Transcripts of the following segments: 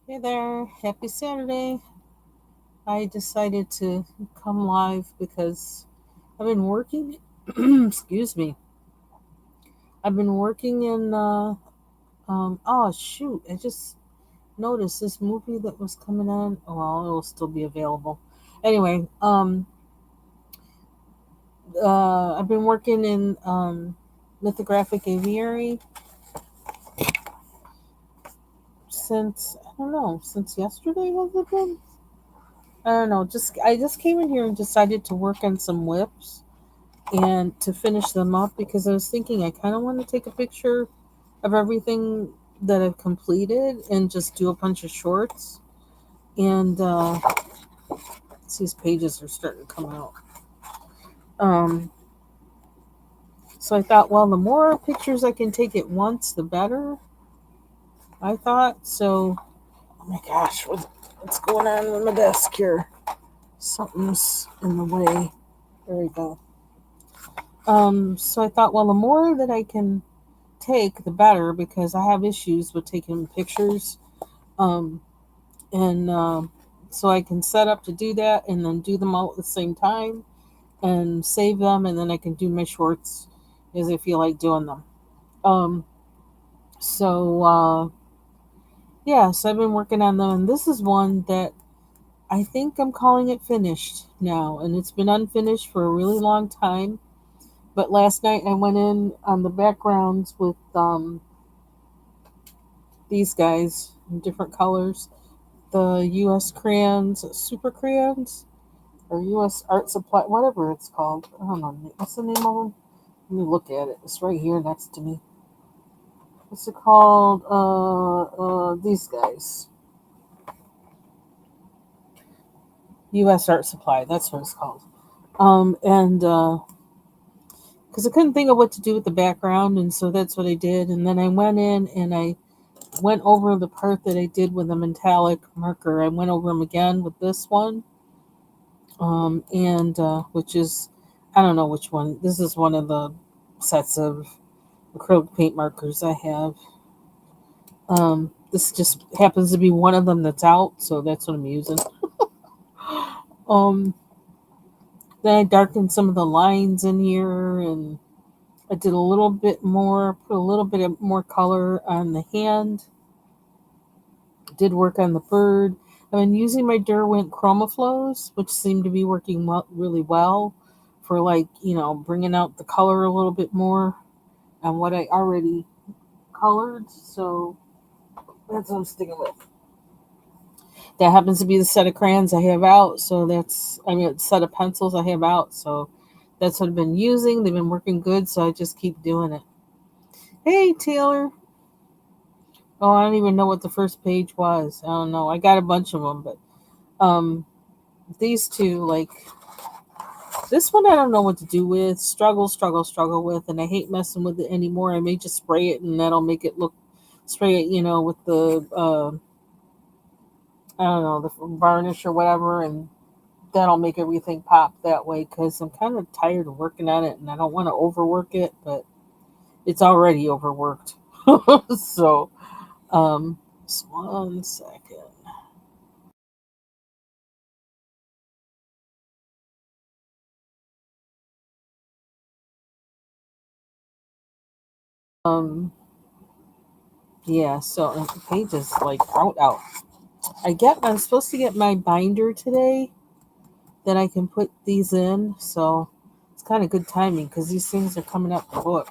Hey there, happy Saturday. I decided to come live because I've been working, excuse me, I've been working in, oh shoot, I just noticed this movie that was coming on. Oh, well, it will still be available. Anyway, I've been working in, Mythographic Aviary since, I don't know, since yesterday, has it been? I don't know, I just came in here and decided to work on some whips and to finish them up because I was thinking I kind of want to take a picture of everything that I've completed and just do a bunch of shorts. And these pages are starting to come out. Um, so I thought, well, the more pictures I can take at once, the better. I thought so. Oh my gosh, what's going on with my desk here? Something's in the way. There we go. So I thought, well, the more that I can take, the better because I have issues with taking pictures. Um, and so I can set up to do that and then do them all at the same time and save them, and then I can do my shorts as I feel like doing them. Um, so yeah, so I've been working on them, and this is one that I think I'm calling it finished now, and it's been unfinished for a really long time. But last night I went in on the backgrounds with these guys in different colors, the U.S. crayons, super crayons, or U.S. Art Supply, whatever it's called. I don't know. What's the name of them? Let me look at it. It's right here next to me. What's it called? These guys. U.S. Art Supply. That's what it's called. And because I couldn't think of what to do with the background, and so that's what I did. And then I went in and I went over the part that I did with a metallic marker. I went over them again with this one, and which is, I don't know which one. This is one of the sets of acrylic paint markers I have. This just happens to be one of them that's out, so that's what I'm using. Um, then I darkened some of the lines in here, and I did a little bit more, put a little bit of more color on the hand. Did work on the bird. I've been using my Derwent Chroma Flows, which seem to be working really well for bringing out the color a little bit more on what I already colored. So that's what I'm sticking with. That happens to be the set of crayons I have out. So set of pencils I have out. So that's what I've been using. They've been working good. So I just keep doing it. Hey, Taylor. Oh, I don't even know what the first page was. I don't know. I got a bunch of them, but um, these two, like this one, I don't know what to do with. Struggle with, and I hate messing with it anymore. I may just spray it, and that'll make it look. Spray it, with the I don't know, the varnish or whatever, and that'll make everything pop that way. Because I'm kind of tired of working on it, and I don't want to overwork it, but it's already overworked. So, just one second. Um, yeah. So the page is like out. I'm supposed to get my binder today that I can put these in. So it's kind of good timing because these things are coming up quick.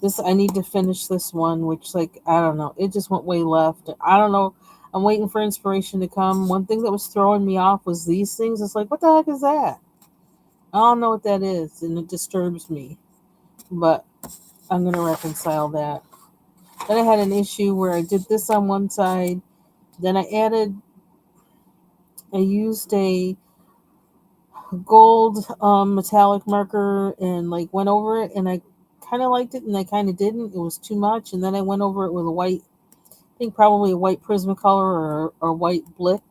This I need to finish this one, which I don't know, it just went way left. I don't know. I'm waiting for inspiration to come. One thing that was throwing me off was these things. It's like, what the heck is that? I don't know what that is, and it disturbs me. But I'm gonna reconcile that. Then I had an issue where I did this on one side. Then I used a gold metallic marker and went over it, and I kind of liked it and I kind of didn't. It was too much, and then I went over it with a white, I think probably a white Prismacolor or white Blick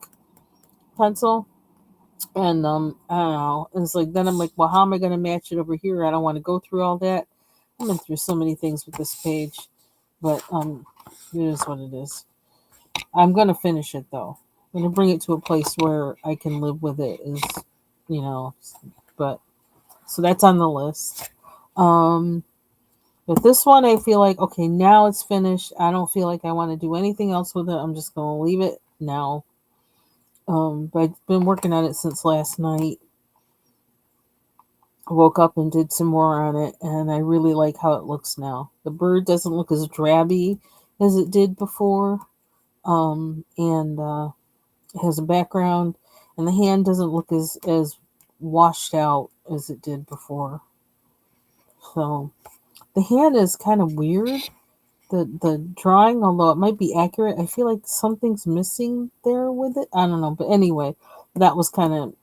pencil, and I don't know. It's like then I'm like, well, how am I going to match it over here? I don't want to go through all that. I've been through so many things with this page, but it is what it is. I'm gonna finish it though. I'm gonna bring it to a place where I can live with it. Is you know, but so that's on the list. Um, but this one, I feel like okay, now it's finished. I don't feel like I want to do anything else with it. I'm just gonna leave it now. But I've been working on it since last night. I woke up and did some more on it, and I really like how it looks now. The bird doesn't look as drabby as it did before. And It has a background, and the hand doesn't look as washed out as it did before. So the hand is kind of weird. The drawing, although it might be accurate, I feel like something's missing there with it. I don't know, but anyway, that was kind of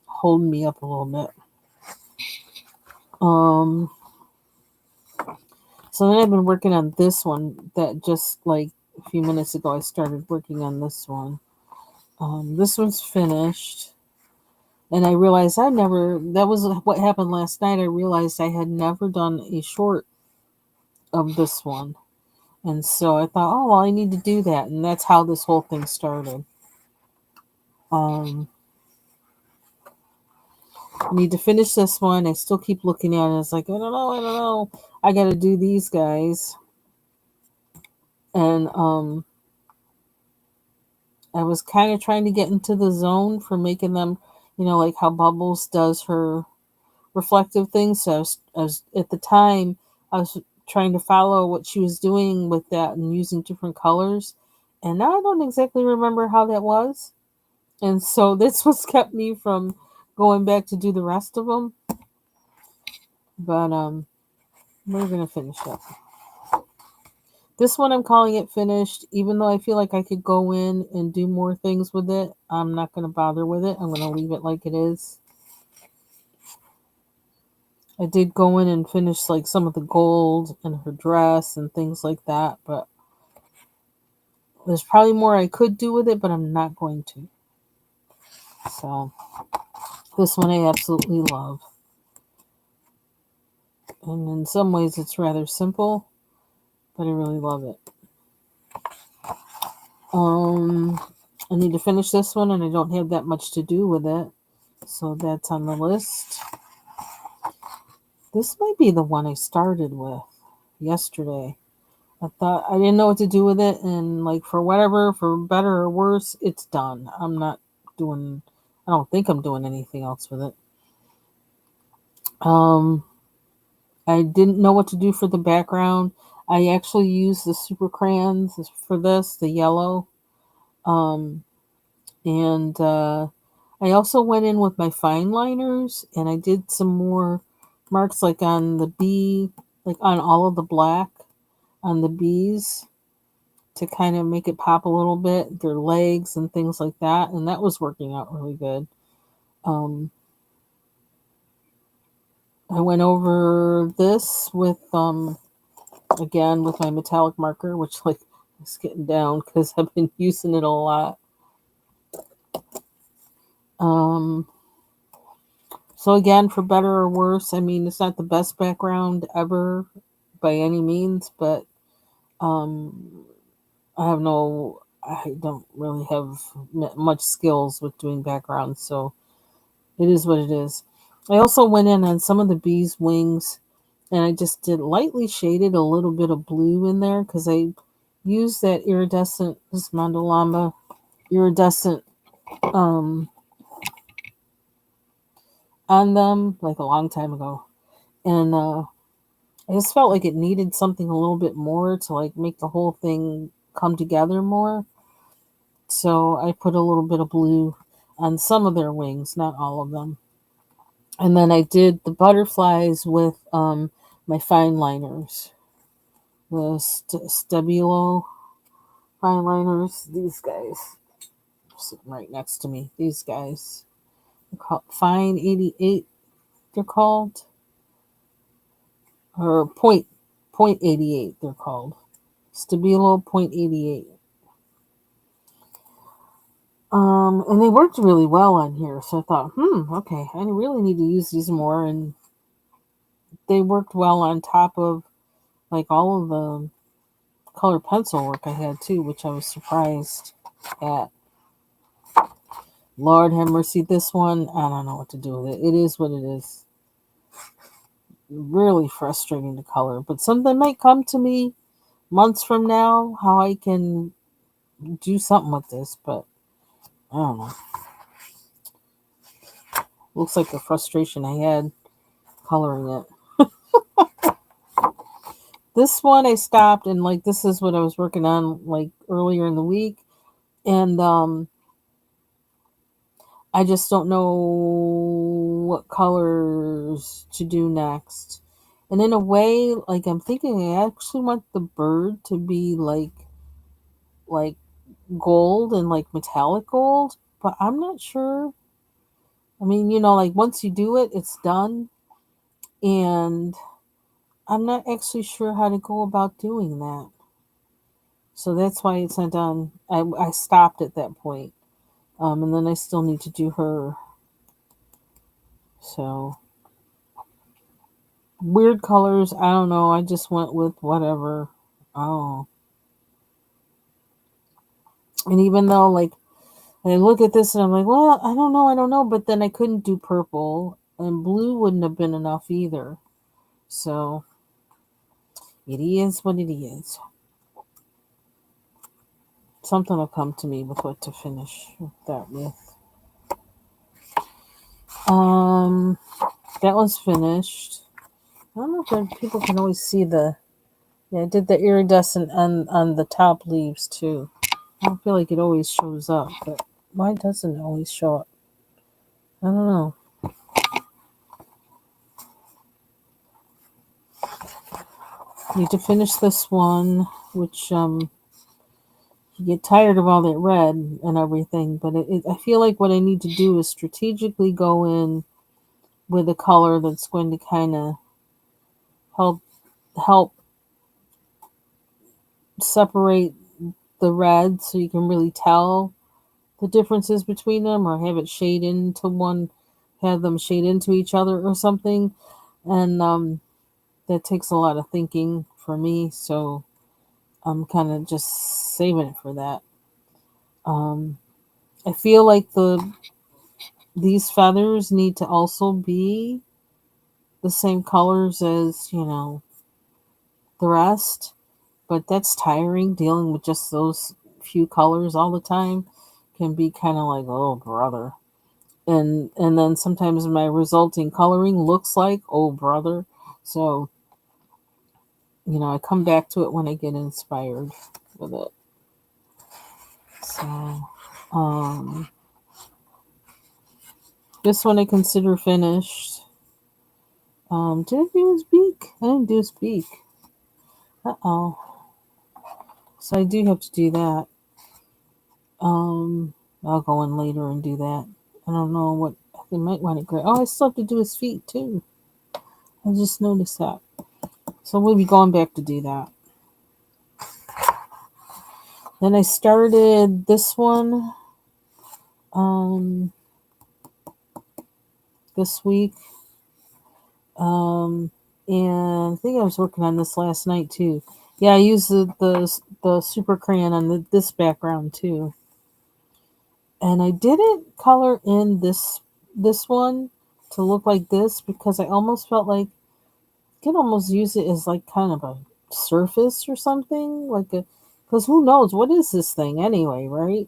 holding me up a little bit. Um, so then I've been working on this one that just like a few minutes ago I started working on this one. This one's finished. And I realized that was what happened last night. I realized I had never done a short of this one. And so I thought, oh, well, I need to do that. And that's how this whole thing started. Um, I need to finish this one. I still keep looking at it. It's like, I don't know. I got to do these guys. And I was kind of trying to get into the zone for making them, like how Bubbles does her reflective things. So I was at the time I was trying to follow what she was doing with that and using different colors. And now I don't exactly remember how that was. And so this was kept me from going back to do the rest of them. But we're gonna finish up. This one I'm calling it finished, even though I feel like I could go in and do more things with it. I'm not gonna bother with it. I'm gonna leave it like it is. I did go in and finish like some of the gold and her dress and things like that, but there's probably more I could do with it, but I'm not going to. So this one I absolutely love. And in some ways it's rather simple, but I really love it. Um I need to finish this one and I don't have that much to do with it. So that's on the list. This might be the one I started with yesterday. I thought I didn't know what to do with it, and like for whatever, for better or worse, it's done. I'm not doing. I don't think I'm doing anything else with it. Um, I didn't know what to do for the background. I actually used the super crayons for this, the yellow. Um, and I also went in with my fine liners, and I did some more marks like on the bee, like on all of the black on the bees to kind of make it pop a little bit, their legs and things like that, and that was working out really good. Um, I went over this with again with my metallic marker, which like is getting down because I've been using it a lot. Um, so again, for better or worse, I mean it's not the best background ever by any means, but um, I don't really have much skills with doing backgrounds, so it is what it is. I also went in on some of the bees' wings and I just did lightly shaded a little bit of blue in there because I used that iridescent, this Mandalamba iridescent um, on them like a long time ago. And I just felt like it needed something a little bit more to like make the whole thing come together more. So I put a little bit of blue on some of their wings, not all of them. And then I did the butterflies with my fine liners, the Stabilo fine liners. These guys sitting right next to me. These guys, they're called Fine 88. They're called or point 88. They're called Stabilo point 88. And they worked really well on here. So I thought, okay, I really need to use these more. And they worked well on top of like all of the color pencil work I had too, which I was surprised at. Lord have mercy, this one, I don't know what to do with it. It is what it is. Really frustrating to color, but something might come to me months from now how I can do something with this, but I don't know. Looks like the frustration I had coloring it. This one I stopped, and like this is what I was working on like earlier in the week, and I just don't know what colors to do next. And in a way, like I'm thinking I actually want the bird to be like gold and like metallic gold, but I'm not sure. I mean, like once you do it, it's done, and I'm not actually sure how to go about doing that. So that's why it's not done. I stopped at that point. And then I still need to do her. So weird colors, I don't know. I just went with whatever. Oh. And even though like I look at this and I'm like, well, I don't know. But then I couldn't do purple, and blue wouldn't have been enough either. So it is what it is. Something will come to me with what to finish that with. Um, that one's finished. I don't know if people can always see the. Yeah, I did the iridescent on the top leaves too. I don't feel like it always shows up, but why doesn't it always show up? I don't know. Need to finish this one, which you get tired of all that red and everything, but I feel like what I need to do is strategically go in with a color that's going to kind of help separate the red, so you can really tell the differences between them, or have it shade into one, have them shade into each other or something, and that takes a lot of thinking for me, so I'm kind of just saving it for that. um, I feel like these feathers need to also be the same colors as the rest, but that's tiring. Dealing with just those few colors all the time can be kind of like, oh brother. And then sometimes my resulting coloring looks like, oh brother. So I come back to it when I get inspired with it. So this one I consider finished. Did I do his beak? I didn't do his beak. Uh-oh. So I do have to do that. Um, I'll go in later and do that. I don't know what they might want to grab. Oh, I still have to do his feet too. I just noticed that. So we'll be going back to do that. Then I started this one this week. And I think I was working on this last night too. Yeah, I used the super crayon on this background too. And I didn't color in this one to look like this because I almost felt like I could almost use it as like kind of a surface or something, like a, because who knows what is this thing anyway, right?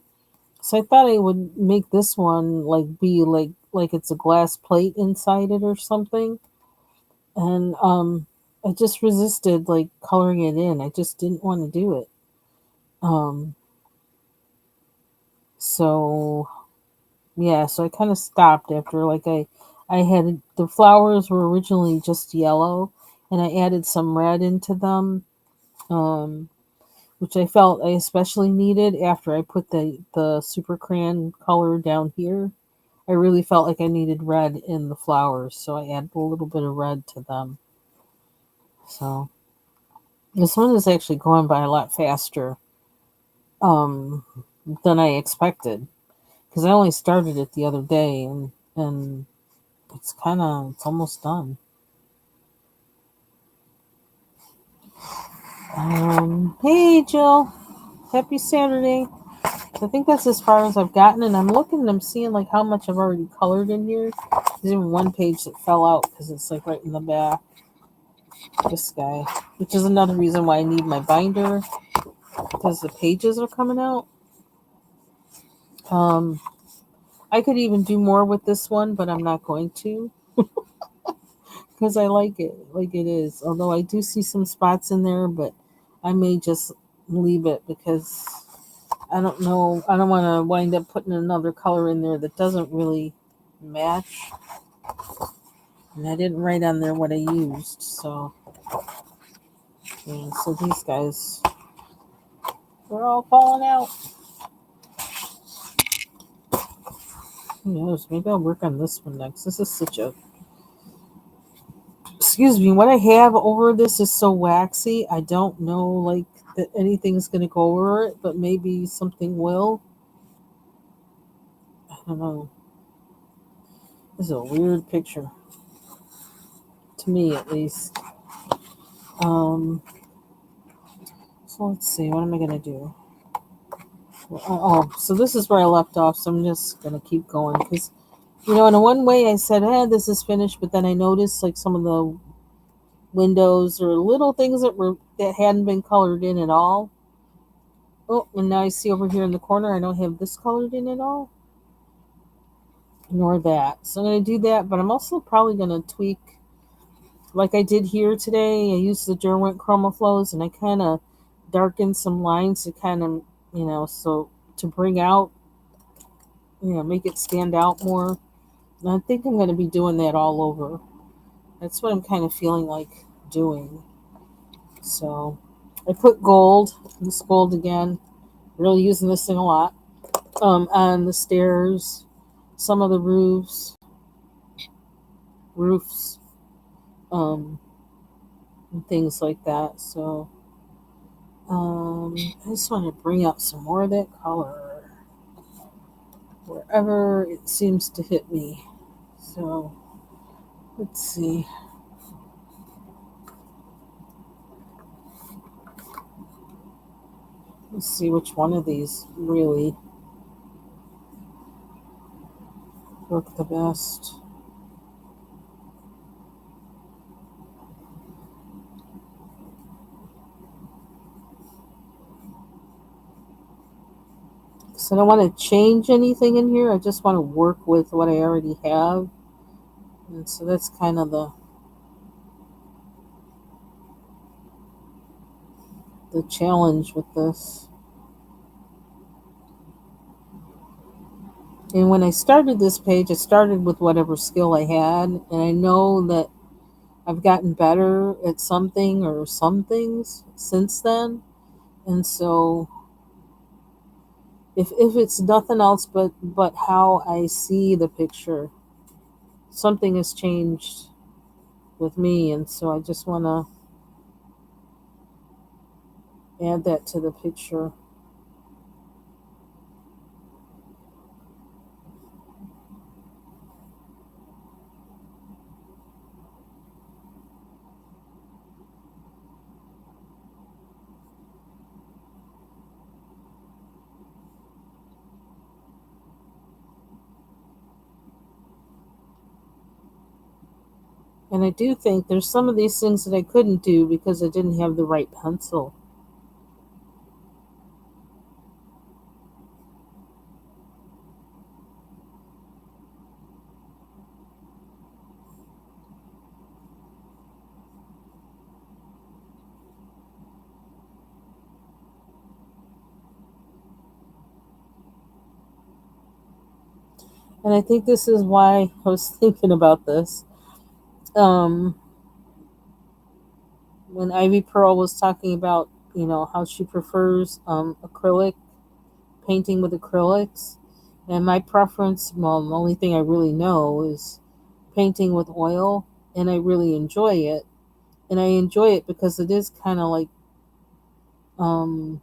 So I thought I would make this one like be like it's a glass plate inside it or something, and I just resisted like coloring it in. I just didn't want to do it. Um, so yeah, so I kind of stopped after like I had the flowers were originally just yellow, and I added some red into them, um, which I felt I especially needed after I put the super crayon color down here. I really felt like I needed red in the flowers, so I added a little bit of red to them. So this one is actually going by a lot faster um, than I expected, because I only started it the other day, and it's almost done. Hey Jill, happy Saturday. I think that's as far as I've gotten, and I'm looking and I'm seeing like how much I've already colored in here. There's even one page that fell out because it's like right in the back. This guy, which is another reason why I need my binder because the pages are coming out. Um, I could even do more with this one, but I'm not going to because I like it is. Although I do see some spots in there, but I may just leave it because I don't know. I don't want to wind up putting another color in there that doesn't really match. And I didn't write on there what I used, so yeah, so these guys, they're all falling out. Who knows? Maybe I'll work on this one next. This is such a, excuse me, what I have over this is so waxy. I don't know like that anything's gonna go over it, but maybe something will. I don't know. This is a weird picture to me, at least. Um, so let's see. What am I gonna do? Oh, so this is where I left off. So I'm just gonna keep going because in one way I said, this is finished," but then I noticed like some of the windows or little things that hadn't been colored in at all. Oh, and now I see over here in the corner I don't have this colored in at all, nor that. So I'm gonna do that, but I'm also probably gonna tweak like I did here today. I used the Derwent Chroma Flows and I kind of darkened some lines to kind of so to bring out make it stand out more. And I think I'm going to be doing that all over. That's what I'm kind of feeling like doing. So I put gold, this gold again, really using this thing a lot, on the stairs, some of the roofs, um, and things like that. So I just want to bring out some more of that color wherever it seems to hit me. So let's see. Let's see which one of these really work the best. So I don't want to change anything in here. I just want to work with what I already have. And so that's kind of the challenge with this. And when I started this page, I started with whatever skill I had. And I know that I've gotten better at something or some things since then. And so if it's nothing else but how I see the picture, something has changed with me. And so I just want to add that to the picture. And I do think there's some of these things that I couldn't do because I didn't have the right pencil. And I think this is why I was thinking about this. Um, when Ivy Pearl was talking about, how she prefers acrylic, painting with acrylics. And my preference, well, the only thing I really know is painting with oil. And I really enjoy it. And I enjoy it because it is kind of like, um,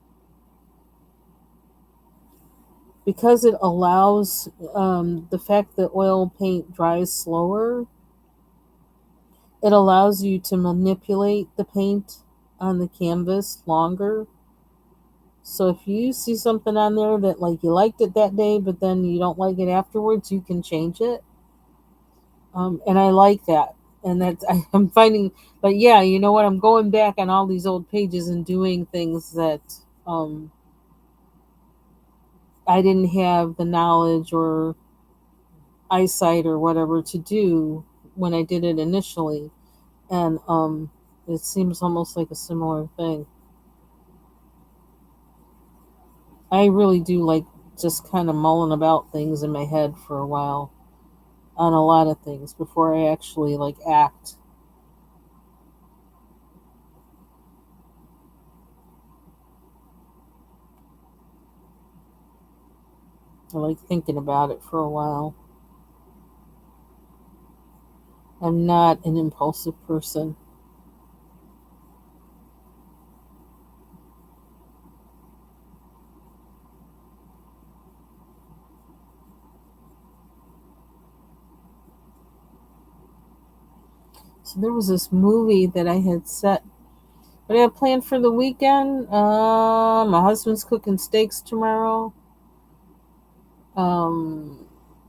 because it allows the fact that oil paint dries slower, it allows you to manipulate the paint on the canvas longer. So if you see something on there that like you liked it that day, but then you don't like it afterwards, you can change it. And I like that. And that's I'm finding, but yeah, you know what? I'm going back on all these old pages and doing things that um, I didn't have the knowledge or eyesight or whatever to do when I did it initially. And it seems almost like a similar thing. I really do like just kind of mulling about things in my head for a while on a lot of things before I actually like act. I like thinking about it for a while. I'm not an impulsive person. So there was this movie that I had set, but I had planned for the weekend. My husband's cooking steaks tomorrow. Um,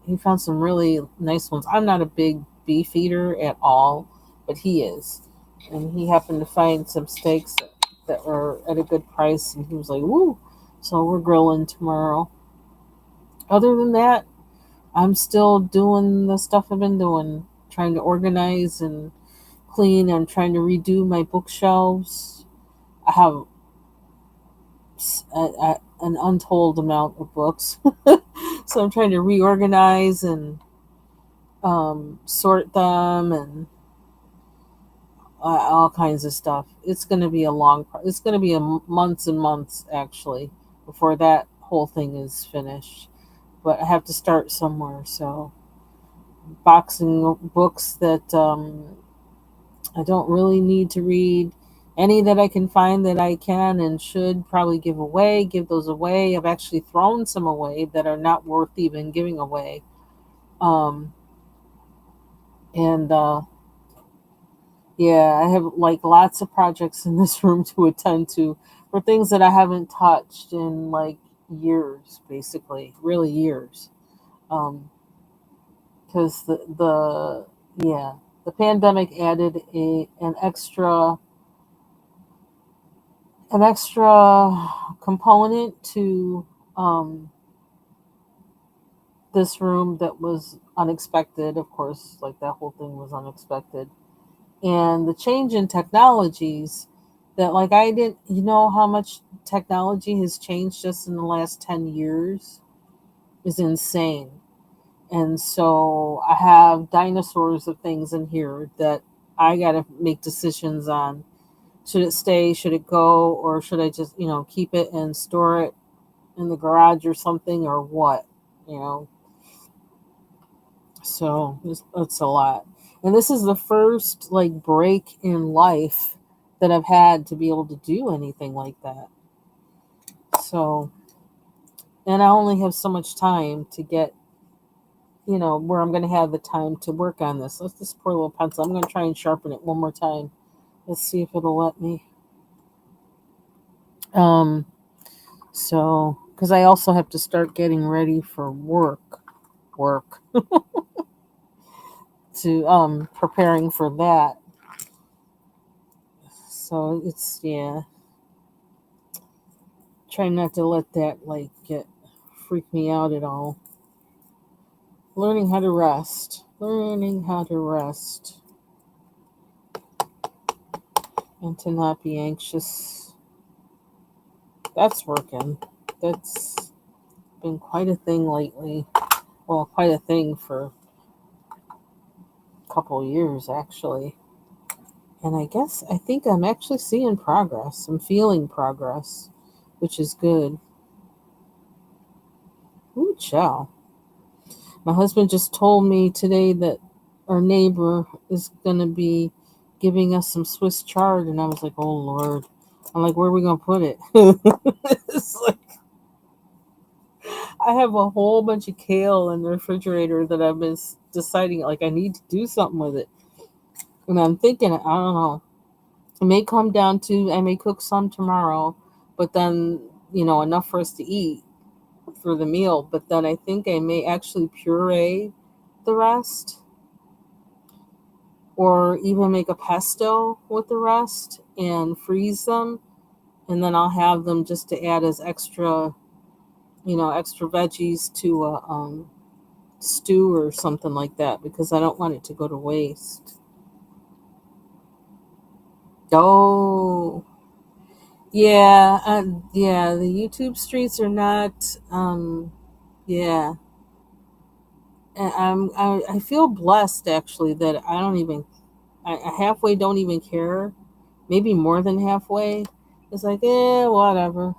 he found some really nice ones. I'm not a big beef eater at all, but he is, and he happened to find some steaks that were at a good price, and he was like, "Woo!" So we're grilling tomorrow. Other than that, I'm still doing the stuff I've been doing, trying to organize and clean. I'm trying to redo my bookshelves. I have an untold amount of books, so I'm trying to reorganize and sort them and all kinds of stuff. It's going to be a long. It's going to be months and months actually before that whole thing is finished. But I have to start somewhere. So boxing books that I don't really need to read. Any that I can find that I can and should probably give those away. I've actually thrown some away that are not worth even giving away. Um, and Yeah, I have like lots of projects in this room to attend to for things that I haven't touched in like years, basically, really years. Um, because yeah, the pandemic added an extra component to um this room that was unexpected. Of course, like that whole thing was unexpected, and the change in technologies that like I didn't you know how much technology has changed just in the last 10 years is insane. And so I have dinosaurs of things in here that I got to make decisions on. Should it stay, should it go, or should I just keep it and store it in the garage or something, or what you know So it's a lot. And this is the first like break in life that I've had to be able to do anything like that. So, and I only have so much time to get, where I'm going to have the time to work on this. Let's this poor little pencil. I'm going to try and sharpen it one more time. Let's see if it'll let me. Um, because I also have to start getting ready for work to preparing for that. So it's yeah, try not to let that like get freak me out at all. Learning how to rest, and to not be anxious. That's working. That's been quite a thing lately. Well, quite a thing for a couple years actually. And I think I'm actually seeing progress. I'm feeling progress, which is good. Ooh, chow. My husband just told me today that our neighbor is going to be giving us some Swiss chard, and I was like, "Oh Lord!" I'm like, "Where are we going to put it?" It's like I have a whole bunch of kale in the refrigerator that I've been deciding like I need to do something with it, and I'm thinking, I don't know. It may come down to I may cook some tomorrow, but then, enough for us to eat for the meal. But then I think I may actually puree the rest, or even make a pesto with the rest and freeze them, and then I'll have them just to add as extra, extra veggies to a stew or something like that, because I don't want it to go to waste. Oh, yeah, yeah. The YouTube streets are not. Yeah, and I feel blessed actually that I don't even. I halfway don't even care. Maybe more than halfway. It's like, whatever.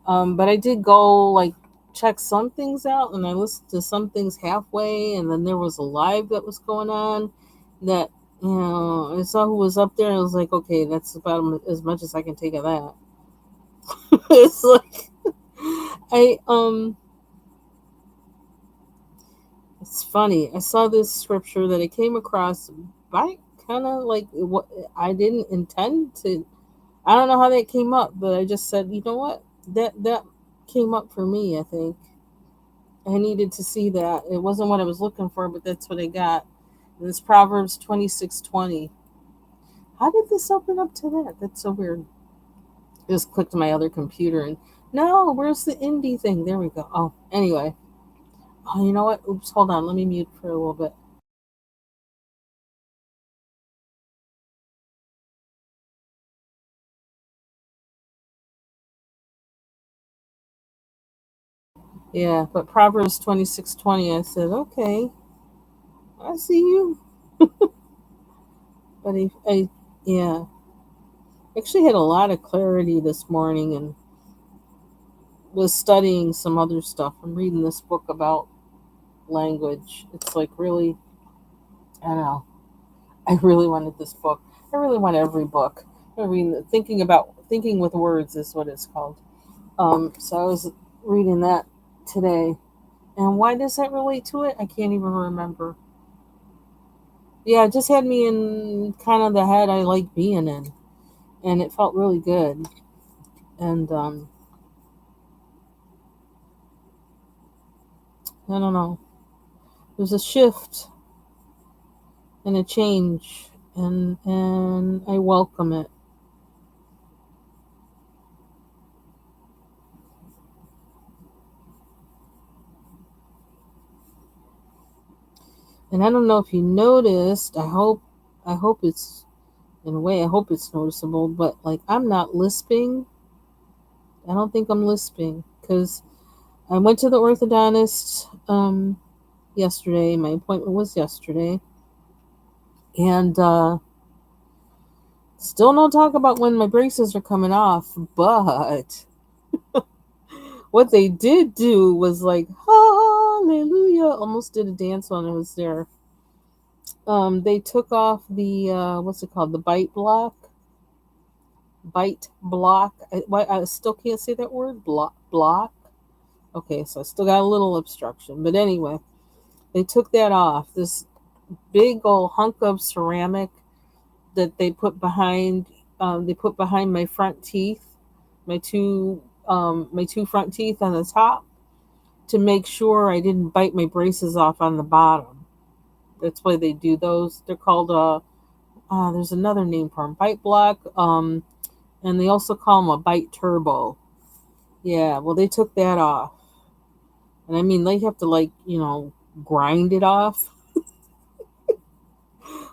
But I did go like check some things out, and I listened to some things halfway, and then there was a live that was going on that, I saw who was up there, and I was like, okay, that's about as much as I can take of that. It's like I it's funny. I saw this scripture that I came across by kind of like what I didn't intend to. I don't know how that came up, but I just said, you know what, that came up for me. I think I needed to see that. It wasn't what I was looking for, but that's what I got. And it's Proverbs 26:20. How did this open up to that? That's so weird. I just clicked my other computer and no, where's the indie thing? There we go. Oh, anyway. Oh, you know what? Oops, hold on. Let me mute for a little bit. Yeah, but Proverbs 26:20, I said, okay, I see you. But yeah, actually had a lot of clarity this morning and was studying some other stuff. I'm reading this book about language. It's like really, I don't know. I really wanted this book. I really want every book. I'm reading, thinking with words is what it's called. So I was reading that today. And why does that relate to it? I can't even remember. Yeah, it just had me in kind of the head I like being in, and it felt really good. And I don't know. There's a shift and a change, and I welcome it. And I don't know if you noticed. I hope it's in a way. I hope it's noticeable. But like, I'm not lisping. I don't think I'm lisping because I went to the orthodontist yesterday. My appointment was yesterday, and still no talk about when my braces are coming off. But what they did do was like, hallelujah, almost did a dance when I was there. They took off the what's it called, the bite block. I still can't say that word, block. Okay, so I still got a little obstruction, but anyway, they took that off. This big old hunk of ceramic that they put behind my front teeth, my two front teeth on the top, to make sure I didn't bite my braces off on the bottom. That's why they do those. They're called there's another name for them, bite block, and they also call them a bite turbo. Yeah, well they took that off, and I mean they have to like grind it off,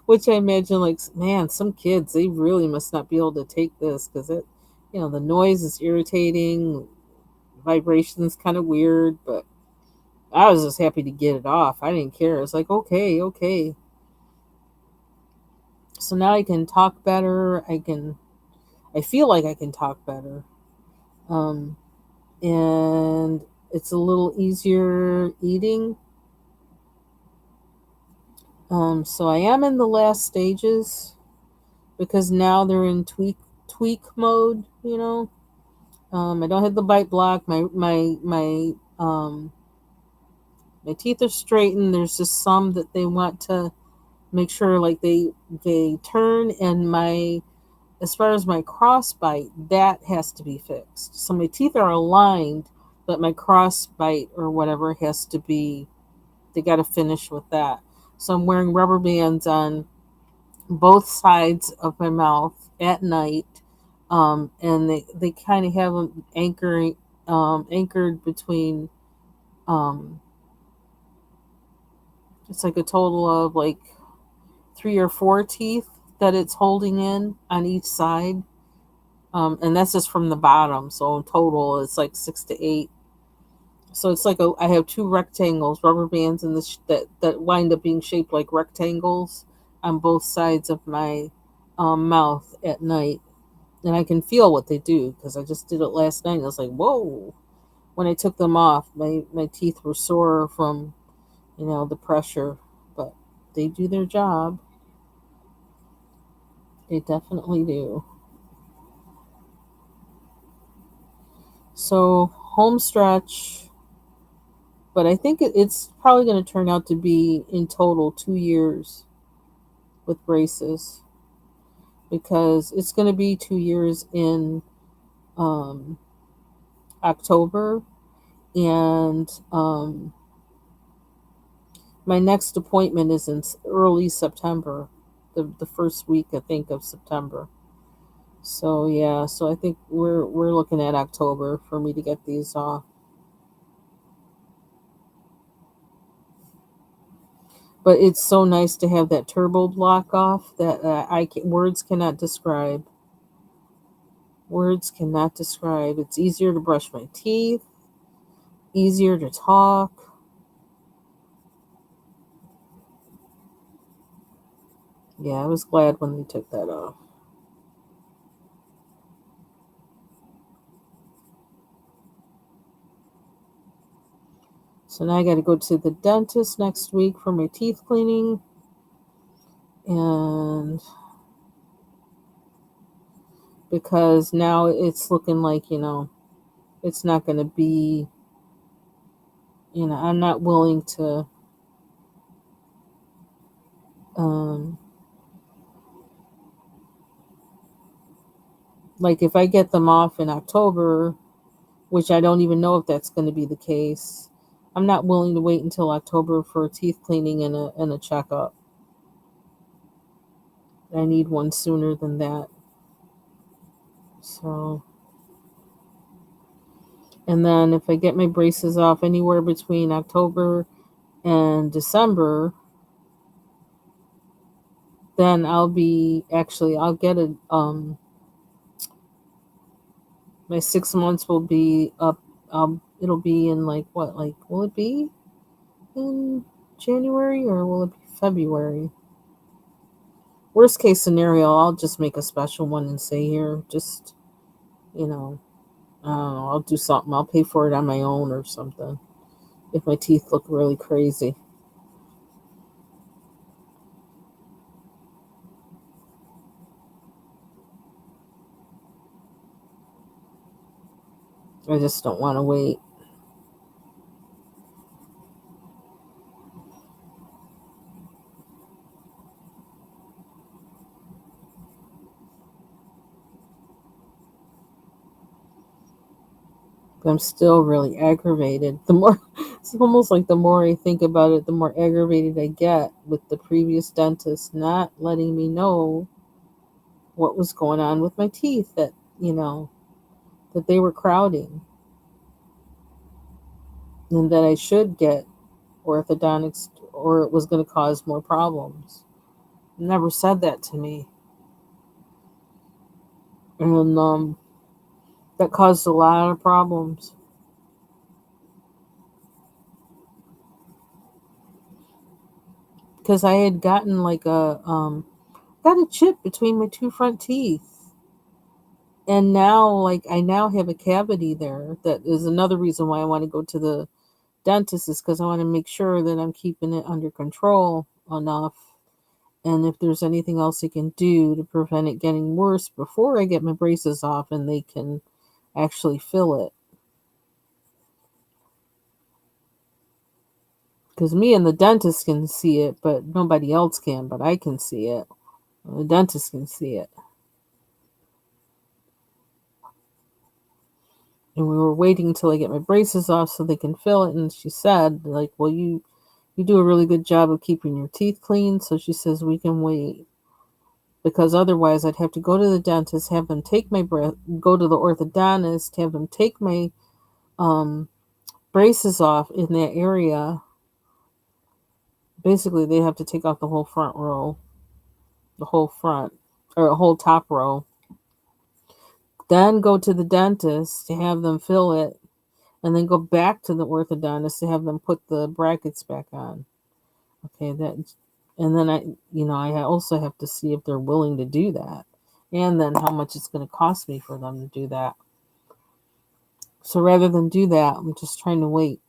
which I imagine like, man, some kids, they really must not be able to take this because the noise is irritating, vibrations kind of weird, but I was just happy to get it off. I didn't care. It's like, okay, okay. So now I can talk better. I feel like I can talk better. Um, and it's a little easier eating. So I am in the last stages because now they're in tweak mode, I don't have the bite block. My teeth are straightened. There's just some that they want to make sure like they turn, and my as far as my crossbite, that has to be fixed. So my teeth are aligned, but my crossbite or whatever has to be, they got to finish with that. So I'm wearing rubber bands on both sides of my mouth at night. And they kind of have them anchored between, um, it's like a total of like 3 or 4 teeth that it's holding in on each side. And that's just from the bottom. So in total, it's like 6 to 8. So it's like I have two rectangles, rubber bands, in this that wind up being shaped like rectangles on both sides of my mouth at night, and I can feel what they do because I just did it last night. And I was like, whoa! When I took them off, my teeth were sore from the pressure, but they do their job. They definitely do. So home stretch, but I think it's probably going to turn out to be in total 2 years with braces because it's going to be 2 years in um, October, and my next appointment is in early September, the first week I think of September. So yeah, so I think we're looking at October for me to get these off. But it's so nice to have that turbo block off that words cannot describe. Words cannot describe. It's easier to brush my teeth, easier to talk. Yeah, I was glad when they took that off. So now I got to go to the dentist next week for my teeth cleaning. And because now it's looking like, it's not going to be, I'm not willing to, um, like if I get them off in October, which I don't even know if that's going to be the case, I'm not willing to wait until October for a teeth cleaning and a checkup. I need one sooner than that. So, and then if I get my braces off anywhere between October and December, then I'll get a my 6 months will be up. It'll be in like what? Like, will it be in January or will it be February? Worst case scenario, I'll just make a special one and say here, just you know, I don't know, I'll do something. I'll pay for it on my own or something if my teeth look really crazy. I just don't want to wait. But I'm still really aggravated. The more it's almost like the more I think about it, the more aggravated I get with the previous dentist not letting me know what was going on with my teeth, you know that they were crowding and that I should get orthodontics or it was going to cause more problems. Never said that to me. And that caused a lot of problems because I had gotten like got a chip between my two front teeth. And now like I now have a cavity there. That is another reason why I want to go to the dentist, is because I want to make sure that I'm keeping it under control enough, and if there's anything else I can do to prevent it getting worse before I get my braces off and they can actually fill it. Because me and the dentist can see it, but nobody else can, but I can see it. The dentist can see it. And we were waiting until I get my braces off so they can fill it. And she said, like, well, you do a really good job of keeping your teeth clean. So she says we can wait because otherwise I'd have to go to the dentist, have them take my go to the orthodontist, have them take my um, braces off in that area. Basically, they have to take out the whole front row, the whole front, or a whole top row. Then go to the dentist to have them fill it, and then go back to the orthodontist to have them put the brackets back on. Okay, that, and then I also have to see if they're willing to do that, and then how much it's going to cost me for them to do that. So rather than do that, I'm just trying to wait.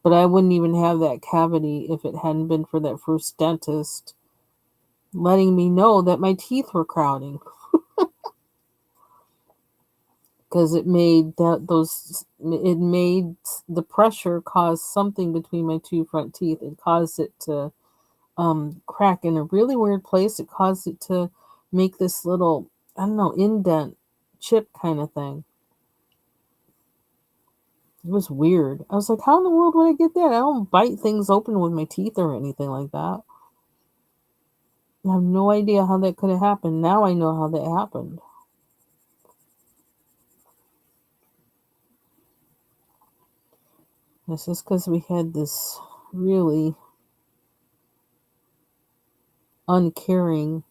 But I wouldn't even have that cavity if it hadn't been for that first dentist letting me know that my teeth were crowding, because it made the pressure cause something between my two front teeth. It caused it to crack in a really weird place. It caused it to make this little, I don't know, indent chip kind of thing. It was weird. I was like, how in the world would I get that? I don't bite things open with my teeth or anything like that. I have no idea how that could have happened. Now I know how that happened. This is because we had this really uncaring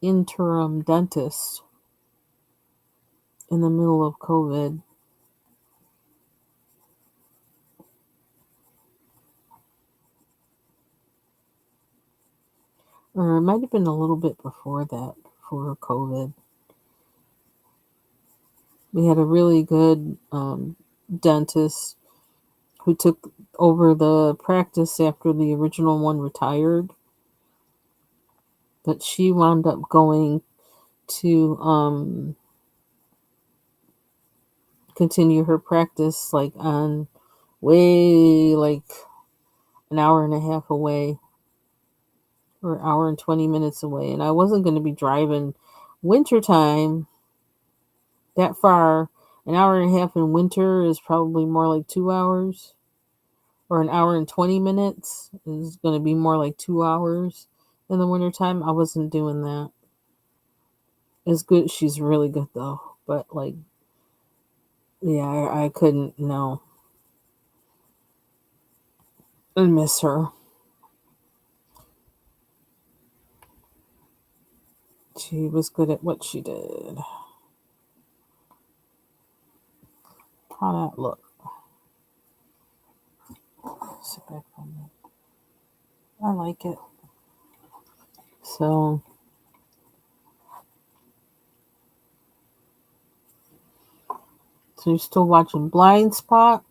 interim dentist in the middle of COVID. Or it might have been a little bit before that, for COVID. We had a really good dentist who took over the practice after the original one retired. But she wound up going to continue her practice like on way like an hour and a half away, or an hour and 20 minutes away. And I wasn't going to be driving wintertime that far. An hour and a half in winter is probably more like 2 hours, or an hour and 20 minutes is going to be more like 2 hours in the wintertime. I wasn't doing that. It's good. She's really good though. But like, yeah, I couldn't, no. I miss her. She was good at what she did. How that look? Sit back from me. I like it. So you're still watching Blind Spot?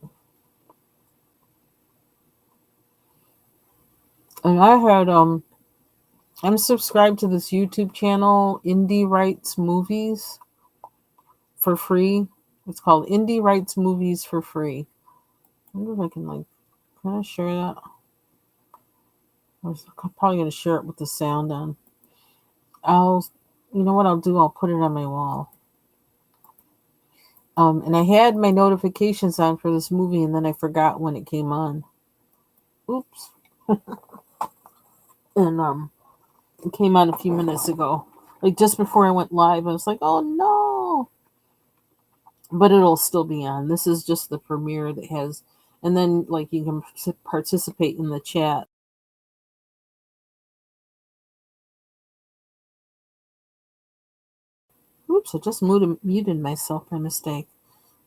And I had I'm subscribed to this YouTube channel, Indie Writes Movies for free. It's called Indie Writes Movies for free. I wonder if I can I share that? I'm probably gonna share it with the sound on. You know what I'll do? I'll put it on my wall. And I had my notifications on for this movie, and then I forgot when it came on. Oops. And it came on a few minutes ago, like just before I went live. I was like, oh no! But it'll still be on. This is just the premiere that has, and then like you can participate in the chat. Oops! I just muted myself by mistake.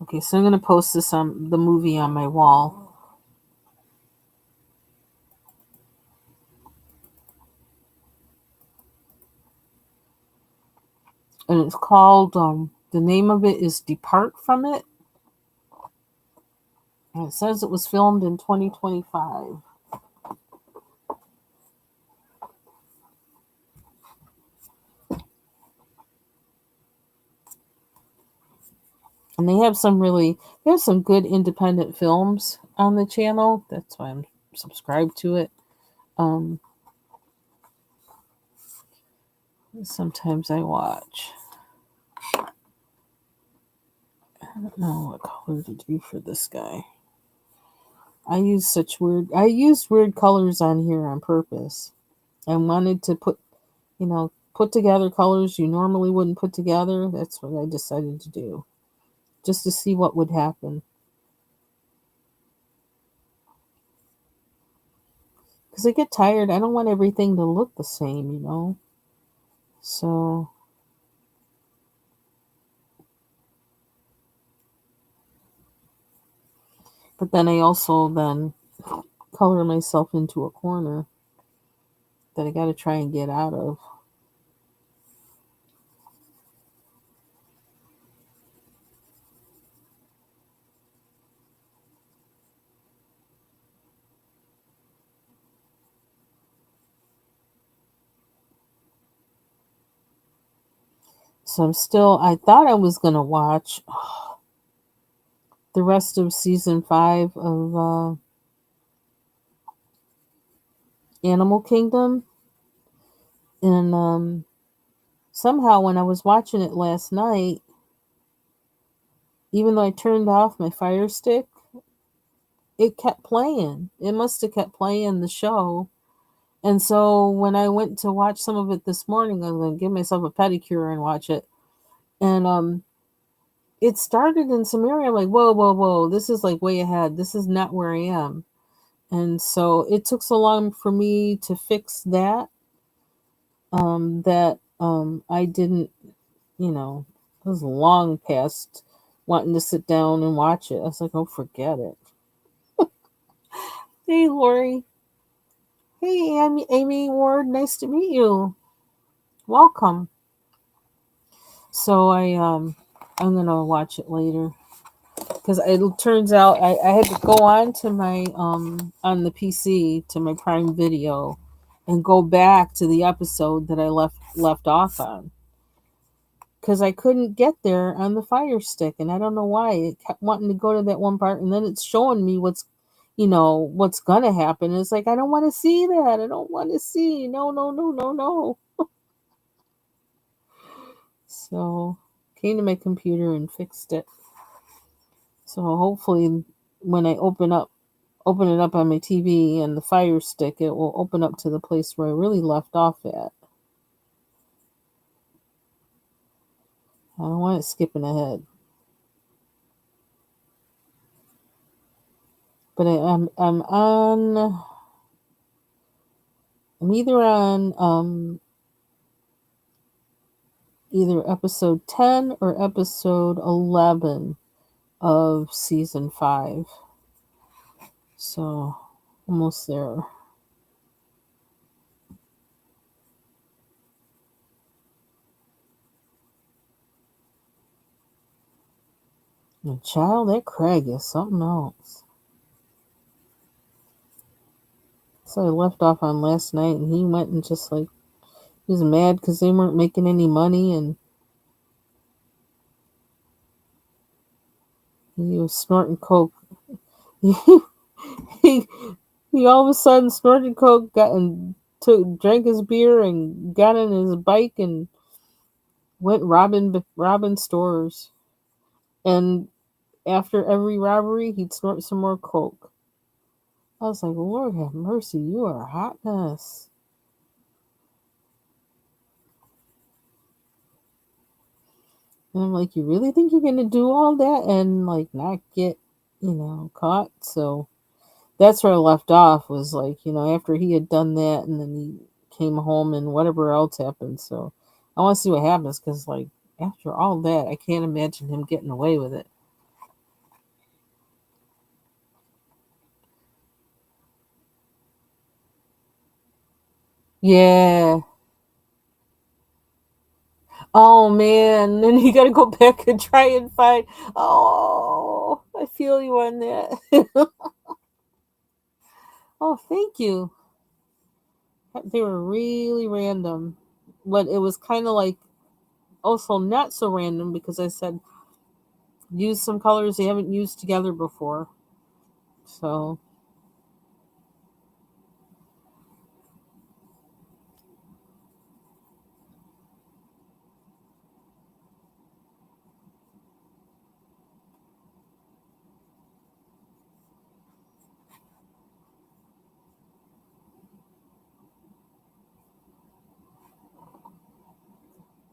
Okay, so I'm gonna post this on the movie on my wall. And it's called the name of it is Depart From It. And it says it was filmed in 2025. And they have some good independent films on the channel. That's why I'm subscribed to it. Sometimes I watch. I don't know what color to do for this guy. I used weird colors on here on purpose. I wanted to put together colors you normally wouldn't put together. That's what I decided to do. Just to see what would happen. Because I get tired. I don't want everything to look the same. So, but then I also then color myself into a corner that I got to try and get out of. So I thought I was going to watch the rest of season 5 of Animal Kingdom. And somehow when I was watching it last night, even though I turned off my Fire Stick, it kept playing. It must have kept playing the show. And so when I went to watch some of it this morning, I was going to give myself a pedicure and watch it. And it started in some area. I'm like, whoa, whoa, whoa. This is like way ahead. This is not where I am. And so it took so long for me to fix that, I didn't, it was long past wanting to sit down and watch it. I was like, oh, forget it. Hey, Lori. Hey, Amy Ward. Nice to meet you. Welcome. So I'm gonna watch it later because it turns out I had to go on to my on the PC to my Prime Video and go back to the episode that I left off on because I couldn't get there on the Fire Stick, and I don't know why. It kept wanting to go to that one part, and then it's showing me what's gonna happen. And it's like, I don't want to see that. I don't want to see. No, no, no, no, no. So came to my computer and fixed it. So hopefully when I open it up on my TV and the Fire Stick, it will open up to the place where I really left off at. I don't want it skipping ahead. But I'm either on either episode 10 or episode 11 of season 5. So almost there. And child, that Craig is something else. So I left off on last night, and he went and just like he was mad because they weren't making any money, and he was snorting coke. he he all of a sudden snorted coke, drank his beer, and got on his bike and went robbing stores. And after every robbery, he'd snort some more coke. I was like, Lord have mercy, you are a hot mess. And I'm like, you really think you're gonna do all that and like not get, caught? So that's where I left off was like, after he had done that and then he came home and whatever else happened. So I want to see what happens because, like, after all that, I can't imagine him getting away with it. Yeah. Oh man. Then you got to go back and try and find. Oh, I feel you on that. Oh, thank you. They were really random, but it was kind of like also not so random because I said use some colors they haven't used together before. So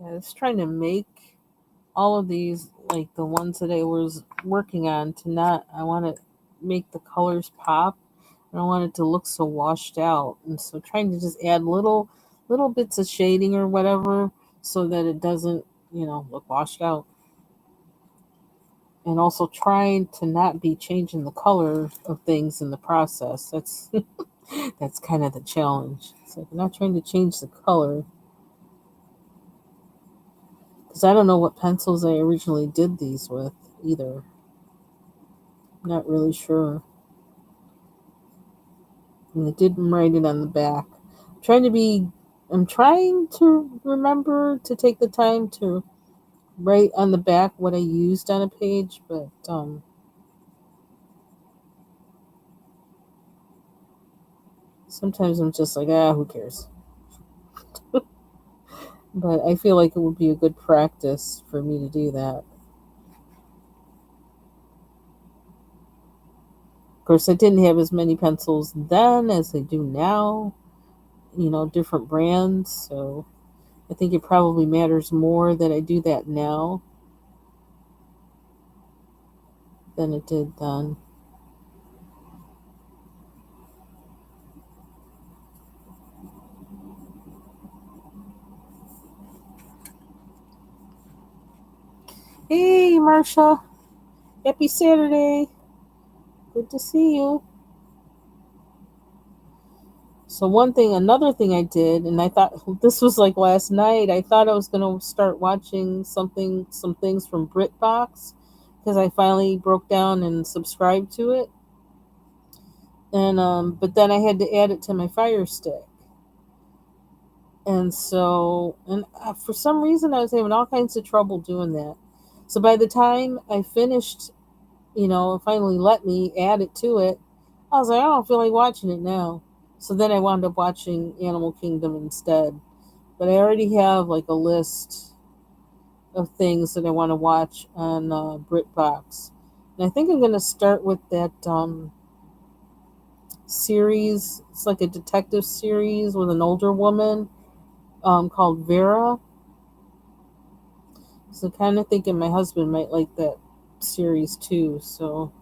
I was trying to make all of these, like the ones that I was working on, to not, I want to make the colors pop. I don't want it to look so washed out. And so trying to just add little bits of shading or whatever so that it doesn't, look washed out. And also trying to not be changing the color of things in the process. That's that's kind of the challenge. It's like I'm not trying to change the color because I don't know what pencils I originally did these with either. I'm not really sure. And I didn't write it on the back. I'm trying to remember to take the time to write on the back what I used on a page, but sometimes I'm just like, who cares? But I feel like it would be a good practice for me to do that. Of course, I didn't have as many pencils then as I do now, different brands. So I think it probably matters more that I do that now than it did then. Hey, Marsha. Happy Saturday. Good to see you. So another thing I did, and I thought this was like last night. I thought I was gonna start watching some things from BritBox, because I finally broke down and subscribed to it. And but then I had to add it to my Fire Stick, and for some reason I was having all kinds of trouble doing that. So by the time I finished, finally let me add it to it, I was like, I don't feel like watching it now. So then I wound up watching Animal Kingdom instead. But I already have like a list of things that I want to watch on BritBox. And I think I'm going to start with that series. It's like a detective series with an older woman called Vera. So kind of thinking my husband might like that series too. So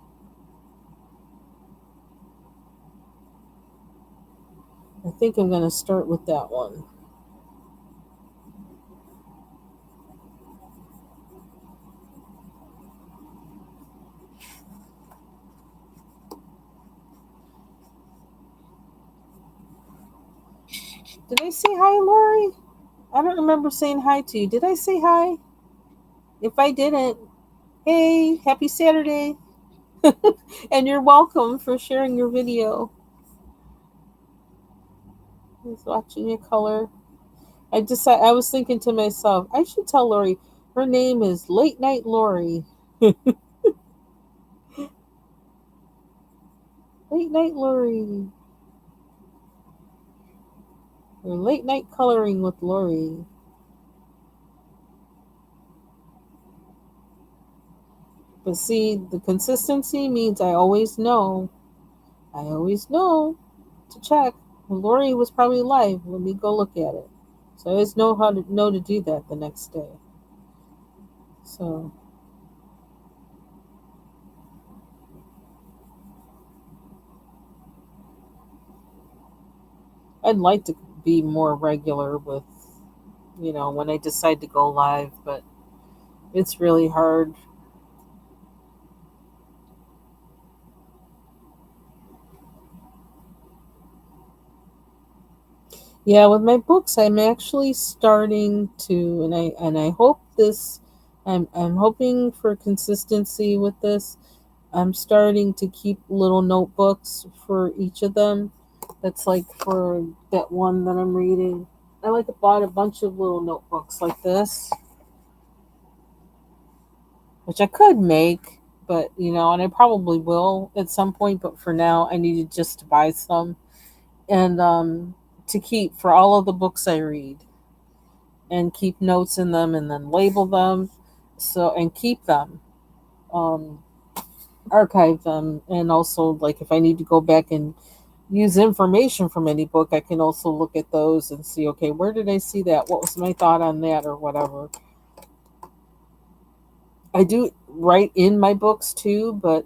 I think I'm going to start with that one. Did I say hi, Lori? I don't remember saying hi to you. Did I say hi? If I didn't, hey, happy Saturday. And you're welcome for sharing your video. I was watching your color. I was thinking to myself, I should tell Lori her name is Late Night Lori. Late Night Lori. Or Late Night Coloring with Lori. But see, the consistency means I always know. I always know to check. Well, Lori was probably live. Let me go look at it. So I always know to do that the next day. So I'd like to be more regular with, when I decide to go live, but it's really hard. Yeah, with my books, I'm actually starting to, and I hope this. I'm hoping for consistency with this. I'm starting to keep little notebooks for each of them. That's like for that one that I'm reading. I like bought a bunch of little notebooks like this, which I could make, but and I probably will at some point. But for now, I needed just to buy some and to keep for all of the books I read, and keep notes in them, and then label them, and keep them, um, archive them, and also like if I need to go back and use information from any book, I can also look at those and see, okay, where did I see that? What was my thought on that or whatever? I do write in my books too, but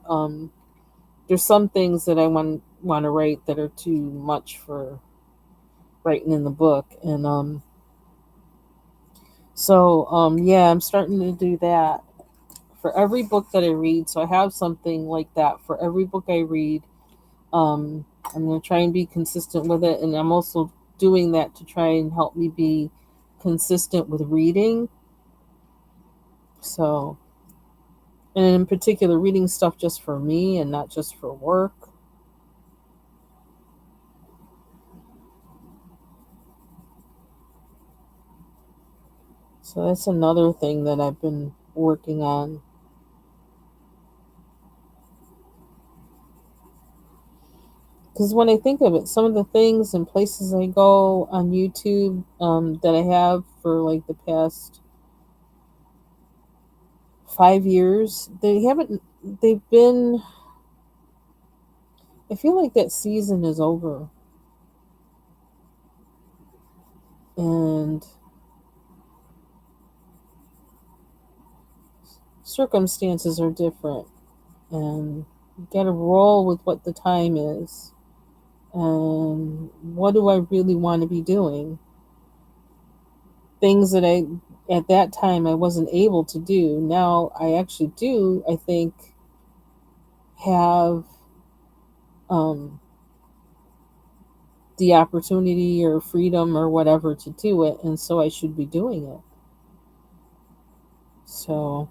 there's some things that I want to write that are too much for writing in the book, and yeah, I'm starting to do that for every book that I read. So I have something like that for every book I read. I'm going to try and be consistent with it, and I'm also doing that to try and help me be consistent with reading. So, and in particular, reading stuff just for me and not just for work. So that's another thing that I've been working on. Because when I think of it, some of the things and places I go on YouTube that I have for like the past 5 years, they've been, I feel like that season is over. And circumstances are different. And you got to roll with what the time is. And what do I really want to be doing? Things that at that time I wasn't able to do. Now I actually do, I think, have um, the opportunity or freedom or whatever to do it, and so I should be doing it. So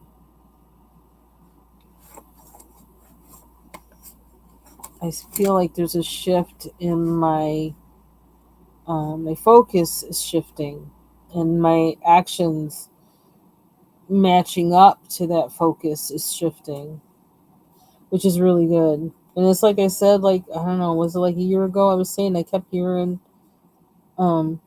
I feel like there's a shift in my focus is shifting, and my actions matching up to that focus is shifting, which is really good. And it's like I said, like I don't know, was it like a year ago? I was saying I kept hearing um,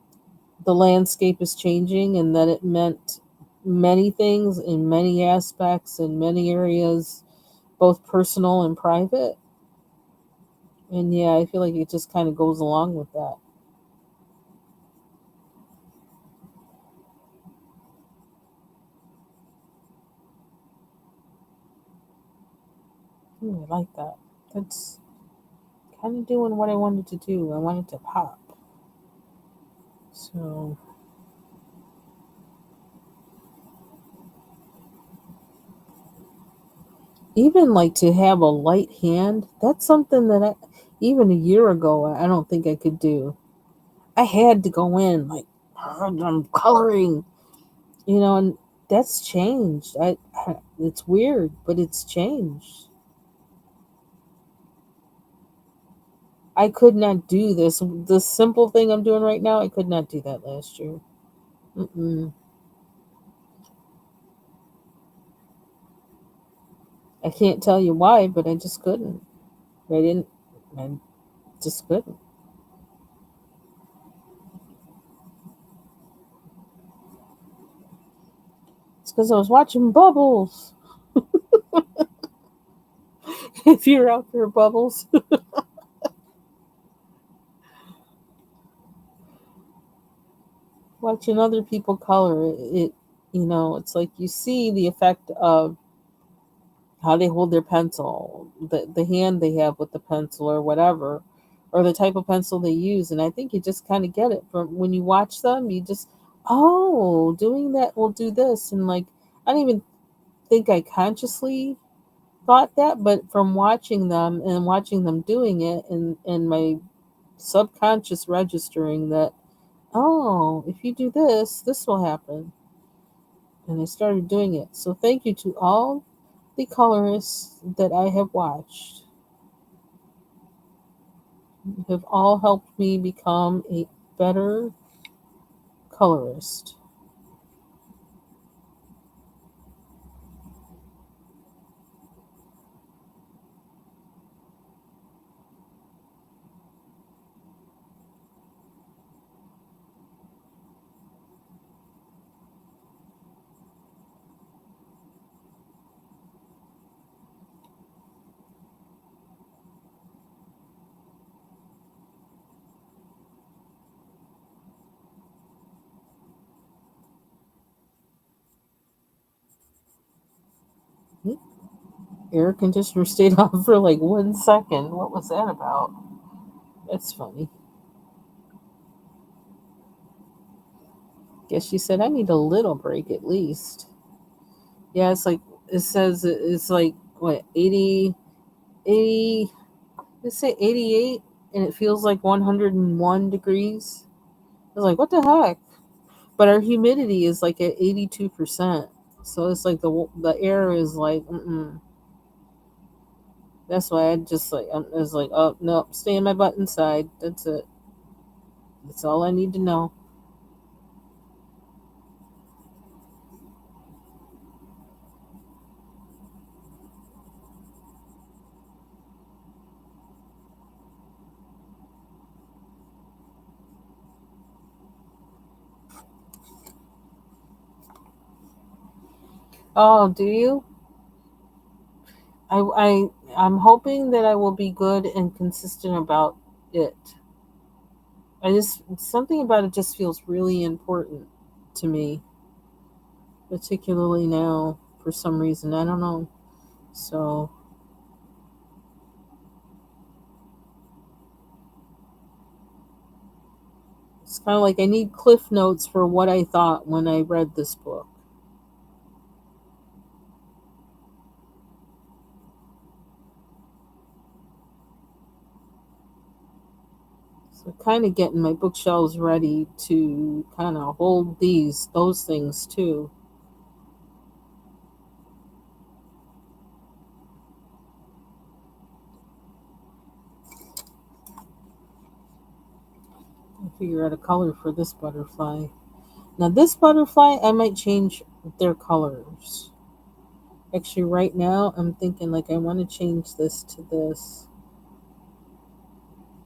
the landscape is changing, and that it meant many things in many aspects in many areas, both personal and private. And yeah, I feel like it just kind of goes along with that. I like that. That's kind of doing what I wanted to do. I wanted to pop. So even like to have a light hand, that's something that even a year ago, I don't think I could do. I had to go in like I'm coloring, and that's changed. It's weird, but it's changed. I could not do this simple thing I'm doing right now. I could not do that last year. Mm-mm. I can't tell you why, but I just couldn't. I didn't. I just couldn't. It's because I was watching Bubbles. If you're out there, Bubbles, watching other people color it, it's like you see the effect of how they hold their pencil, the hand they have with the pencil or whatever, or the type of pencil they use. And I think you just kind of get it from when you watch them. You just, oh, doing that will do this. And like, I don't even think I consciously thought that, but from watching them and watching them doing it, and my subconscious registering that, oh, if you do this, this will happen. And I started doing it. So thank you to all the colorists that I have watched. You have all helped me become a better colorist. Air conditioner stayed on for like 1 second. What was that about? That's funny. Guess she said I need a little break at least. Yeah, it's like it says it's like what 80, 80. Let's say 88, and it feels like 101 degrees. I was like, what the heck? But our humidity is like at 82%. So it's like the air is like, mm-mm. That's why I just like, I was like, oh, no, stay in my butt inside. That's it. That's all I need to know. Oh, do you? I'm hoping that I will be good and consistent about it. Something about it just feels really important to me, particularly now for some reason. I don't know. So it's kind of like I need cliff notes for what I thought when I read this book. So kind of getting my bookshelves ready to kind of hold those things too. Figure out a color for this butterfly. Now this butterfly, I might change their colors. Actually, right now I'm thinking like I want to change this to this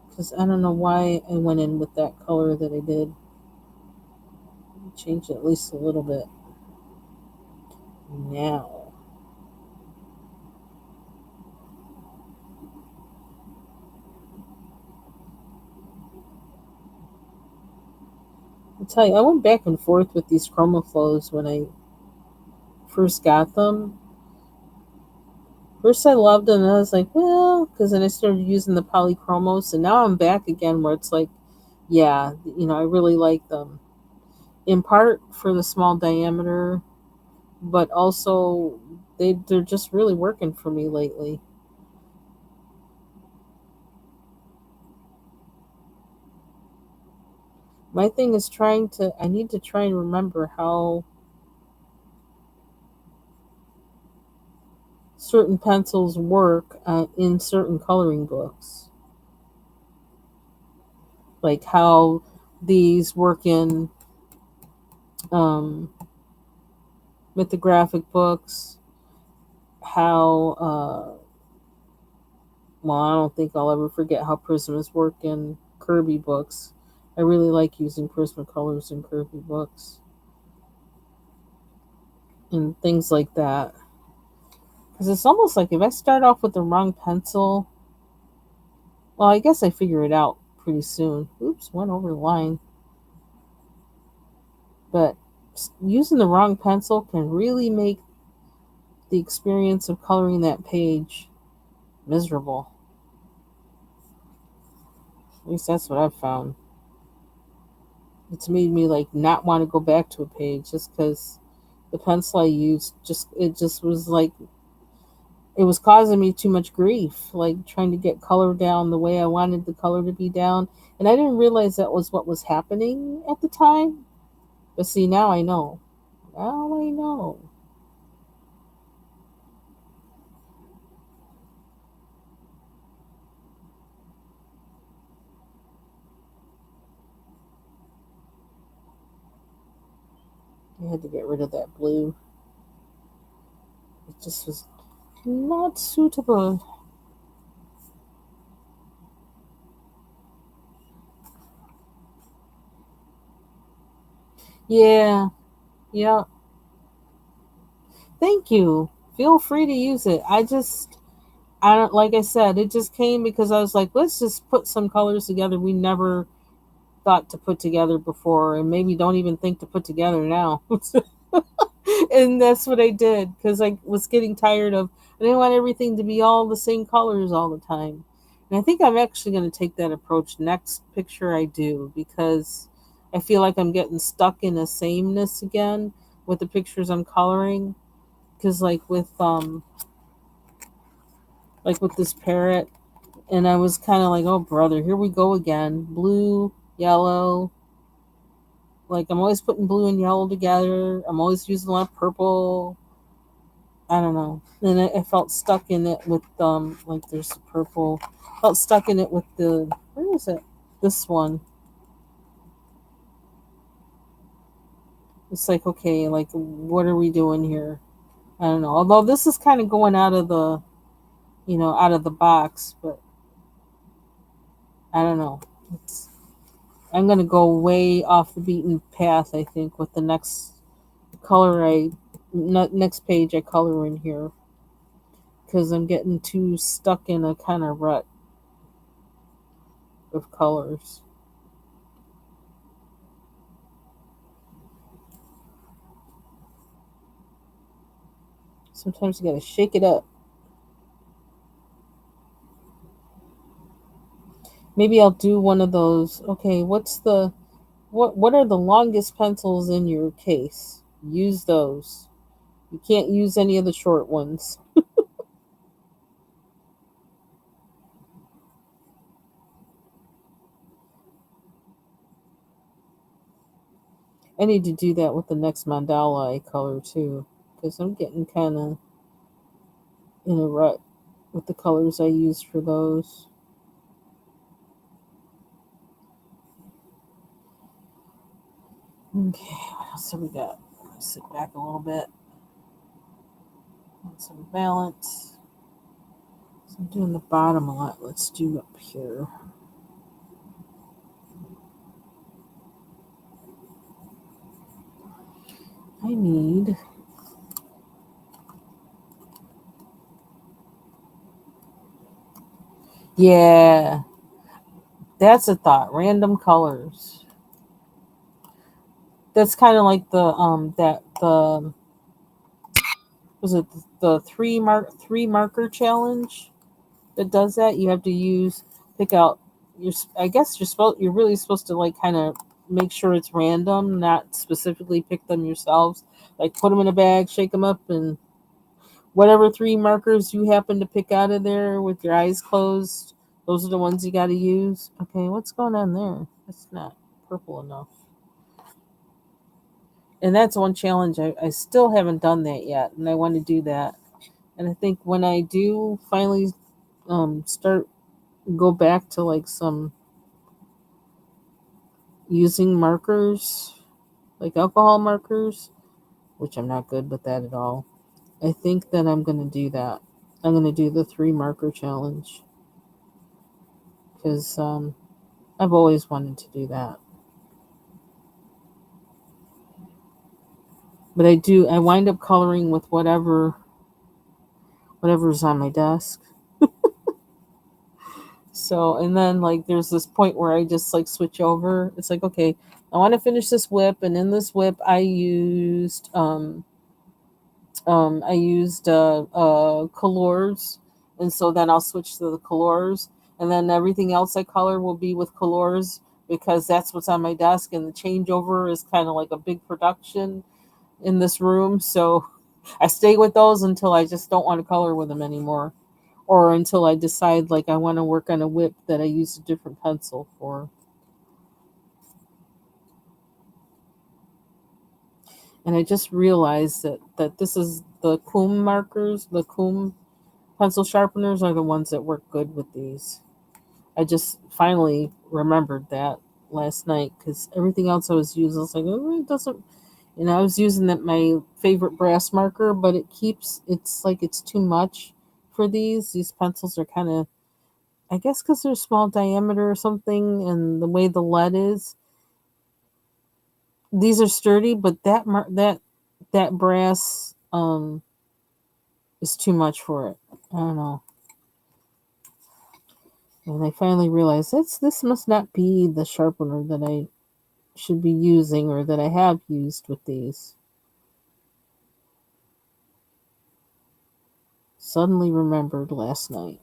because I don't know why I went in with that color that I did. Change it at least a little bit. Now, I'll tell you, I went back and forth with these chroma flows when I first got them. First, I loved them, and I was like, well, because then I started using the polychromos, and now I'm back again where it's like, yeah, I really like them. In part for the small diameter, but also they're just really working for me lately. My thing is I need to try and remember how certain pencils work in certain coloring books. Like how these work in um, mythographic books, how, well, I don't think I'll ever forget how Prismas work in Kirby books. I really like using Prismacolors in Kirby books and things like that. Because it's almost like if I start off with the wrong pencil, well, I guess I figure it out pretty soon. Oops, went over the line. But using the wrong pencil can really make the experience of coloring that page miserable. At least that's what I've found. It's made me like not want to go back to a page just because the pencil I used just was like it was causing me too much grief, like trying to get color down the way I wanted the color to be down. And I didn't realize that was what was happening at the time. But see, now I know. Now I know. I had to get rid of that blue. It just was not suitable. Yeah, yeah. Thank you. Feel free to use it. I don't, like I said, it just came because I was like, let's just put some colors together we never thought to put together before, and maybe don't even think to put together now. And that's what I did because I was getting tired of. I didn't want everything to be all the same colors all the time. And I think I'm actually going to take that approach next picture I do, because I feel like I'm getting stuck in a sameness again with the pictures I'm coloring. Because like with this parrot, and I was kind of like, oh brother, here we go again. Blue, yellow. Like I'm always putting blue and yellow together. I'm always using a lot of purple. I don't know. And I felt stuck in it with like there's the purple. Felt stuck in it with the, where is it? This one. It's like, okay, like what are we doing here? I don't know. Although this is kind of going out of the, out of the box, but I don't know. It's, I'm gonna go way off the beaten path, I think, with the color next page I color in here, because I'm getting too stuck in a kind of rut of colors. Sometimes you gotta shake it up. Maybe I'll do one of those. Okay, what are the longest pencils in your case? Use those. You can't use any of the short ones. I need to do that with the next mandala I color too, because I'm getting kind of in a rut with the colors I use for those. Okay, what else have we got? Sit back a little bit. Want some balance. So I'm doing the bottom a lot. Let's do up here. I need, yeah, that's a thought. Random colors. That's kind of like the that the was it the three marker challenge that does that. You have to pick out your. I guess you're really supposed to like kind of make sure it's random, not specifically pick them yourselves. Like put them in a bag, shake them up, and whatever three markers you happen to pick out of there with your eyes closed, those are the ones you got to use. Okay, what's going on there? It's not purple enough. And that's one challenge. I still haven't done that yet, and I want to do that. And I think when I do finally start go back to like some using markers, like alcohol markers, which I'm not good with that at all. I think that I'm going to do that. I'm going to do the three marker challenge, because I've always wanted to do that. But I wind up coloring with whatever's on my desk. So, and then like there's this point where I just like switch over. It's like, okay, I want to finish this whip, and in this whip I used colors, and so then I'll switch to the colors, and then everything else I color will be with colors, because that's what's on my desk, and the changeover is kind of like a big production in this room. So I stay with those until I just don't want to color with them anymore, or until I decide like I want to work on a whip that I use a different pencil for. And I just realized that this is the Kum markers, the Kum pencil sharpeners are the ones that work good with these. I just finally remembered that last night, because everything else I was using, I was like, oh, it doesn't. I was using my favorite brass marker, but it's like it's too much for these. These pencils are kind of, I guess, because they're small diameter or something, and the way the lead is. These are sturdy, but that brass is too much for it. I don't know. And I finally realized this must not be the sharpener that I should be using, or that I have used with these. Suddenly remembered last night.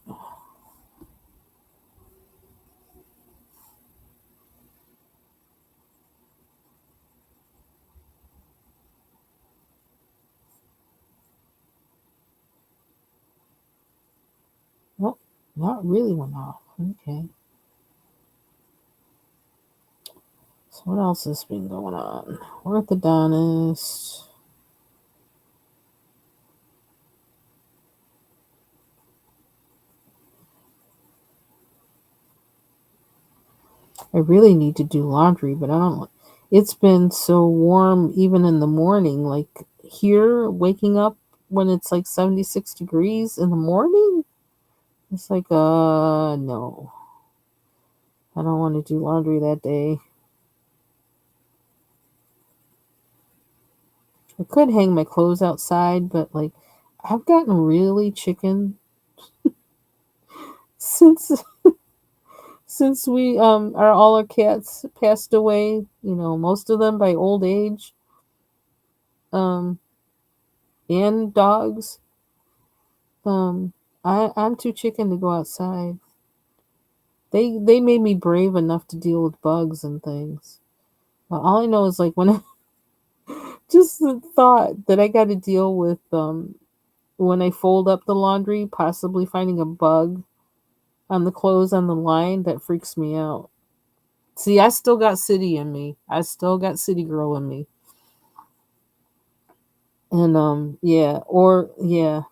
Nope, not really went off. Okay. So what else has been going on? Orthodontist. I really need to do laundry, but I don't. It's been so warm even in the morning. Like here, waking up when it's like 76 degrees in the morning, it's like, no. I don't want to do laundry that day. I could hang my clothes outside, but like, I've gotten really chicken since we are all our cats passed away. You know, most of them by old age. Um, and dogs. Um, I'm too chicken to go outside. They made me brave enough to deal with bugs and things. But all I know is like when I, just the thought that I got to deal with when I fold up the laundry, possibly finding a bug on the clothes on the line, that freaks me out. See, I still got city in me. I still got city girl in me. And yeah, or yeah,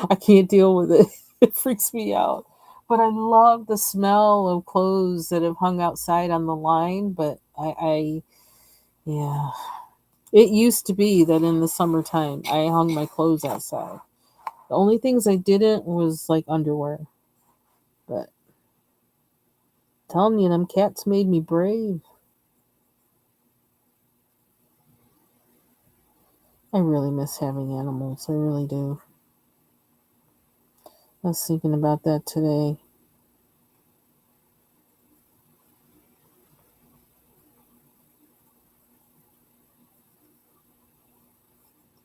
I can't deal with it. It freaks me out. But I love the smell of clothes that have hung outside on the line. But yeah, it used to be that in the summertime I hung my clothes outside. The only things I didn't was like underwear. But telling you, them cats made me brave. I really miss having animals. I really do. I was thinking about that today.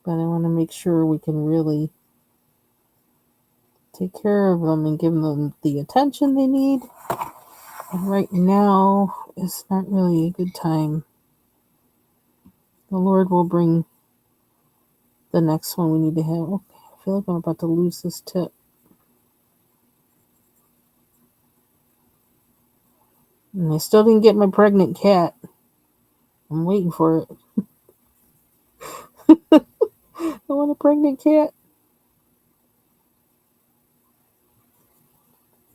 But I want to make sure we can really take care of them and give them the attention they need. And right now is not really a good time. The Lord will bring the next one we need to have. Okay, I feel like I'm about to lose this tip. And I still didn't get my pregnant cat. I'm waiting for it. I want a pregnant cat.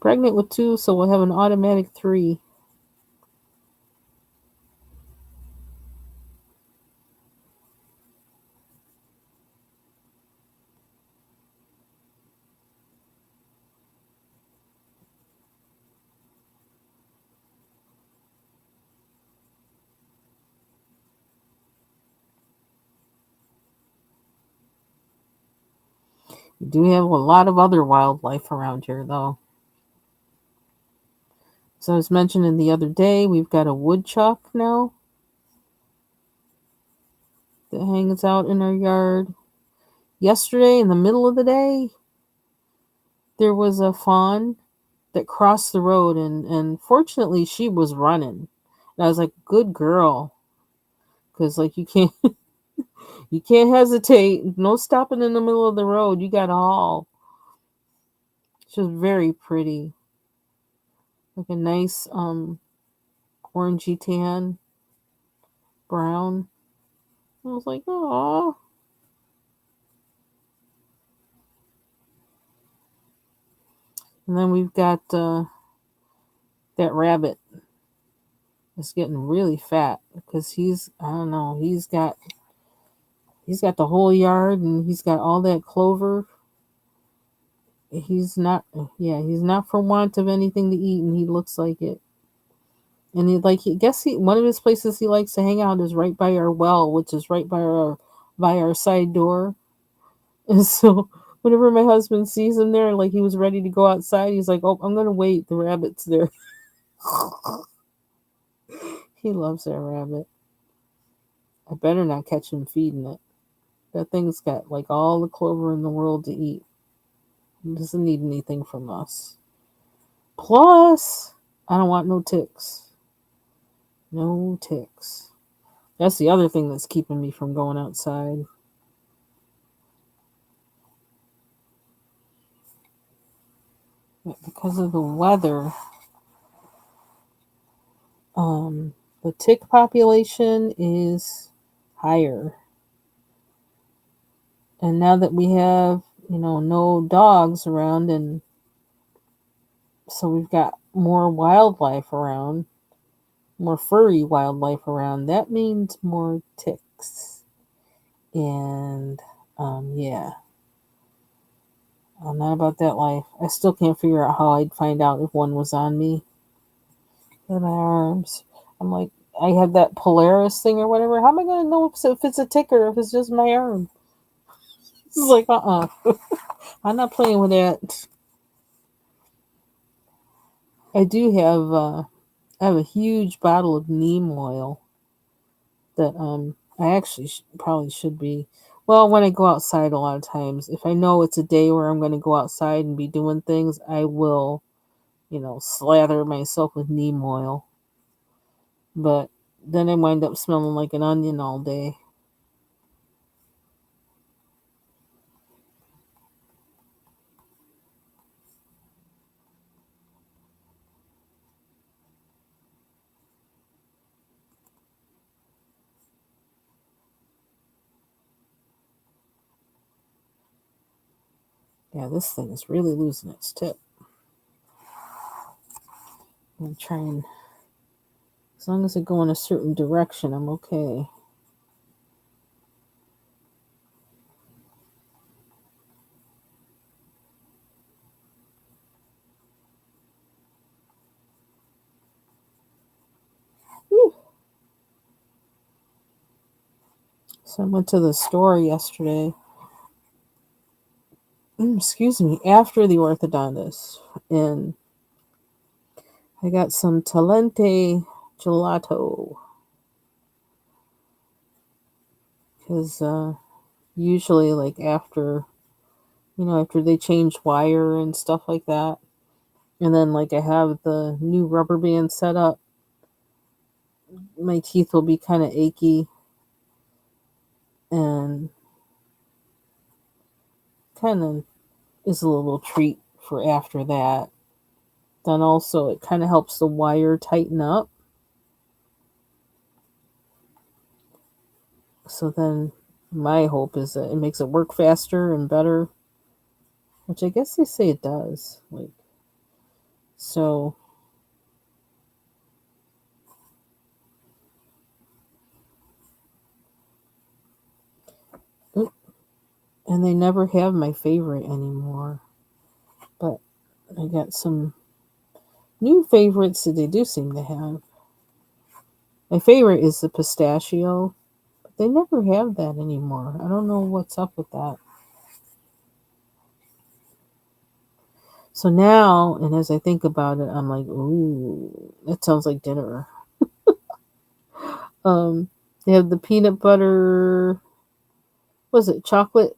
Pregnant with two, so we'll have an automatic three. We do have a lot of other wildlife around here, though. So I was mentioning the other day, we've got a woodchuck now that hangs out in our yard. Yesterday, in the middle of the day, there was a fawn that crossed the road, and fortunately, she was running. And I was like, "Good girl," because like you can't hesitate. No stopping in the middle of the road. You got to haul. She was very pretty, like a nice orangey tan, brown. I was like, "Oh." And then we've got that rabbit is getting really fat because I don't know, he's got the whole yard and he's got all that clover. He's not, yeah, he's not for want of anything to eat, and he looks like it. And he guess he one of his places he likes to hang out is right by our well, which is right by our side door. And so whenever my husband sees him there, like he was ready to go outside, he's like, "Oh, I'm gonna wait. The rabbit's there." He loves that rabbit. I better not catch him feeding it. That thing's got like all the clover in the world to eat. It doesn't need anything from us. Plus, I don't want no ticks. No ticks. That's the other thing that's keeping me from going outside. Because of the weather, um, the tick population is higher. And now that we have, no dogs around, and so we've got more wildlife around, more furry wildlife around, that means more ticks. And yeah, I'm not about that life. I still can't figure out how I'd find out if one was on me in my arms. I'm like, I have that Polaris thing or whatever. How am I going to know if it's a tick or if it's just my arm? It's like, I'm not playing with that. I do have, I have a huge bottle of neem oil that I actually probably should be. Well, when I go outside, a lot of times, if I know it's a day where I'm going to go outside and be doing things, I will, slather myself with neem oil. But then I wind up smelling like an onion all day. Yeah, this thing is really losing its tip. I'm trying, as long as I go in a certain direction, I'm okay. Whew. So I went to the store yesterday. Excuse me, after the orthodontist, and I got some Talente gelato because usually, like after they change wire and stuff like that, and then like I have the new rubber band set up, my teeth will be kind of achy and kind of is a little treat for after that. Then also it kind of helps the wire tighten up. So then my hope is that it makes it work faster and better, which I guess they say it does. Like so, and they never have my favorite anymore. But I got some new favorites that they do seem to have. My favorite is the pistachio, but they never have that anymore. I don't know what's up with that. So now, and as I think about it, I'm like, ooh, that sounds like dinner. Um, they have the peanut butter. Was it chocolate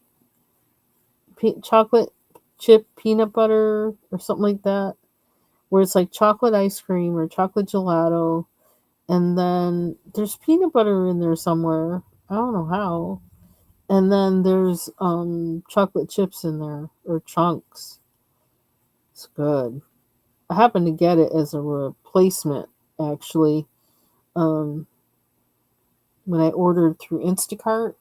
chip peanut butter or something like that? Where it's like chocolate ice cream or chocolate gelato, and then there's peanut butter in there somewhere. I don't know how. And then there's chocolate chips in there or chunks. It's good. I happened to get it as a replacement actually. Um, when I ordered through Instacart,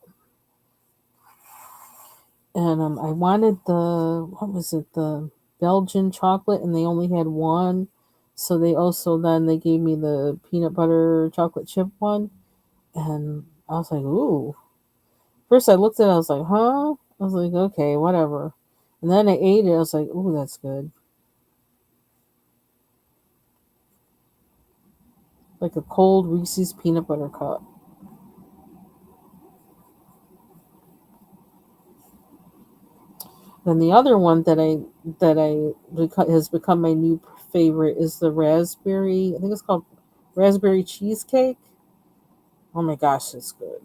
and I wanted the what was it, the Belgian chocolate, and they only had one, so they gave me the peanut butter chocolate chip one, and I was like, ooh. First I looked at it, I was like, huh? I was like, okay, whatever. And then I ate it, I was like, ooh, that's good. Like a cold Reese's peanut butter cup. Then the other one that has become my new favorite is the raspberry. I think it's called raspberry cheesecake. Oh my gosh, it's good.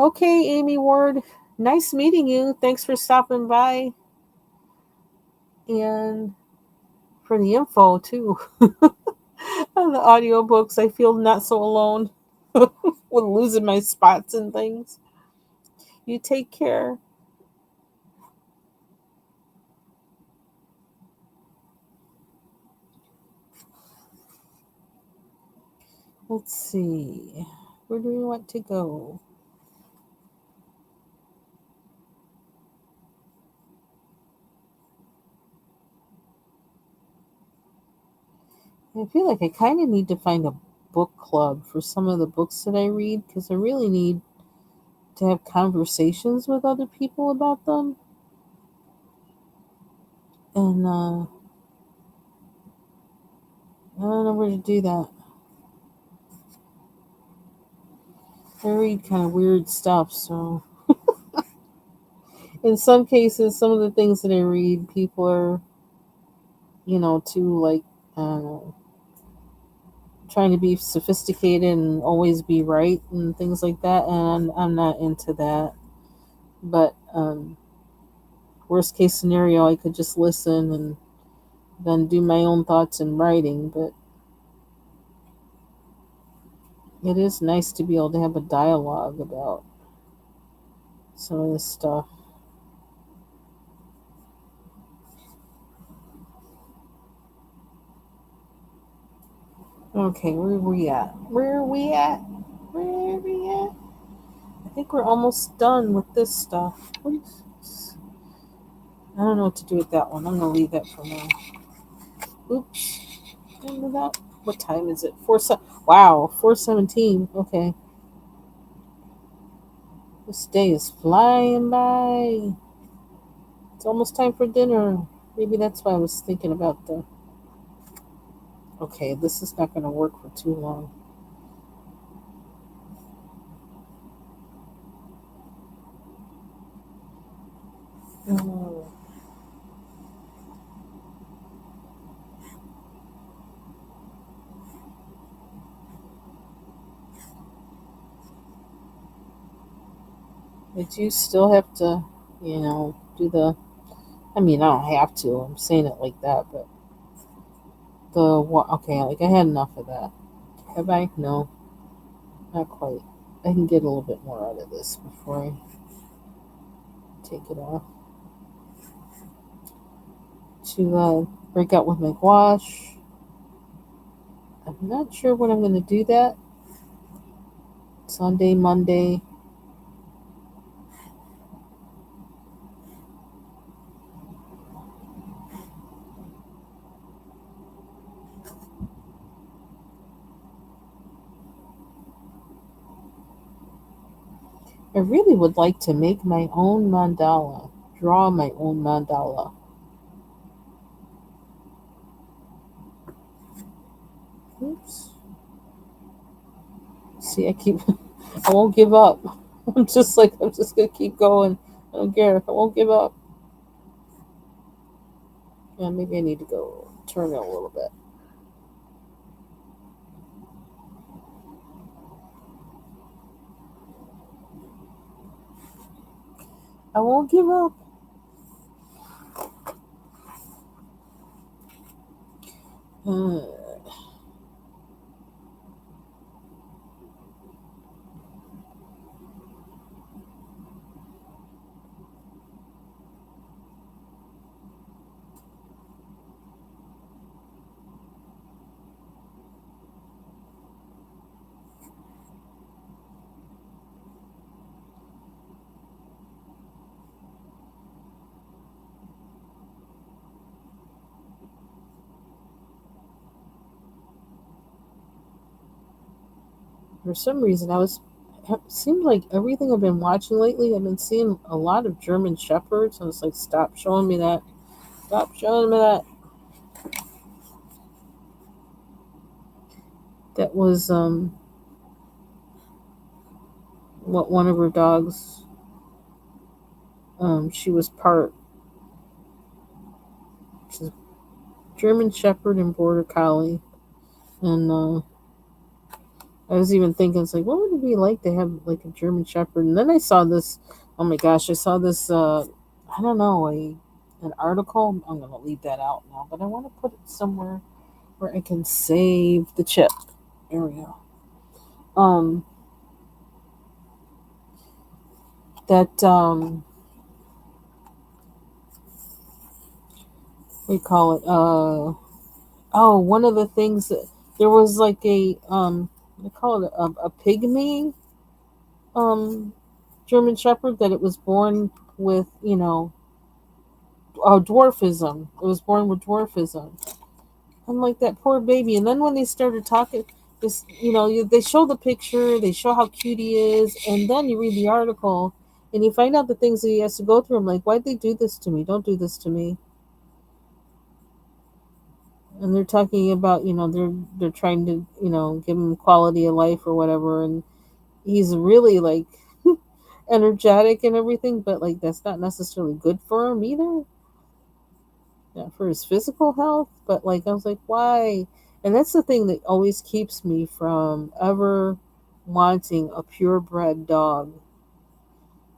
Okay, Amy Ward, nice meeting you. Thanks for stopping by and for the info too. On the audiobooks, I feel not so alone with losing my spots and things. You take care. Let's see. Where do we want to go? I feel like I kind of need to find a book club for some of the books that I read because I really need to have conversations with other people about them. And I don't know where to do that. I read kind of weird stuff, so in some cases, some of the things that I read, people are, too like, uh, trying to be sophisticated and always be right and things like that. And I'm not into that. But worst case scenario, I could just listen and then do my own thoughts in writing. But it is nice to be able to have a dialogue about some of this stuff. Okay, where are we at? Where are we at? Where are we at? I think we're almost done with this stuff. I don't know what to do with that one. I'm gonna leave that for now. Oops. Remember that? What time is it? Wow, 4:17. Okay. This day is flying by. It's almost time for dinner. Maybe that's why I was thinking about the. Okay, this is not gonna work for too long. Oh, but you still have to, do the. I mean, I don't have to. I'm saying it like that, but the what? Okay, like I had enough of that. Have I? No, not quite. I can get a little bit more out of this before I take it off. To break out with my gouache. I'm not sure when I'm going to do that. Sunday, Monday. I really would like to make my own mandala, draw my own mandala. Oops. See, I won't give up. I'm just going to keep going. I don't care. I won't give up. Yeah, maybe I need to go turn it a little bit. I won't give up. Uh, for some reason, it seemed like everything I've been watching lately, I've been seeing a lot of German Shepherds. I was like, stop showing me that. Stop showing me that. That was what one of her dogs. She was part. She's German Shepherd and Border Collie, and I was even thinking, it's like, what would it be like to have like a German Shepherd? And then I saw this. Oh my gosh, I saw this. I don't know, an article. I'm gonna leave that out now, but I want to put it somewhere where I can save the chip. There we go. That what do you call it? Oh, one of the things that there was like they call it a pygmy um German Shepherd, that it was born with, dwarfism. It was born with dwarfism. I'm like, that poor baby. And then when they started talking, this, they show the picture, they show how cute he is, and then you read the article, and you find out the things that he has to go through. I'm like, why'd they do this to me? Don't do this to me. And they're talking about, they're trying to, give him quality of life or whatever, and he's really like energetic and everything, but like that's not necessarily good for him either. Yeah, for his physical health. But like, I was like, why? And that's the thing that always keeps me from ever wanting a purebred dog,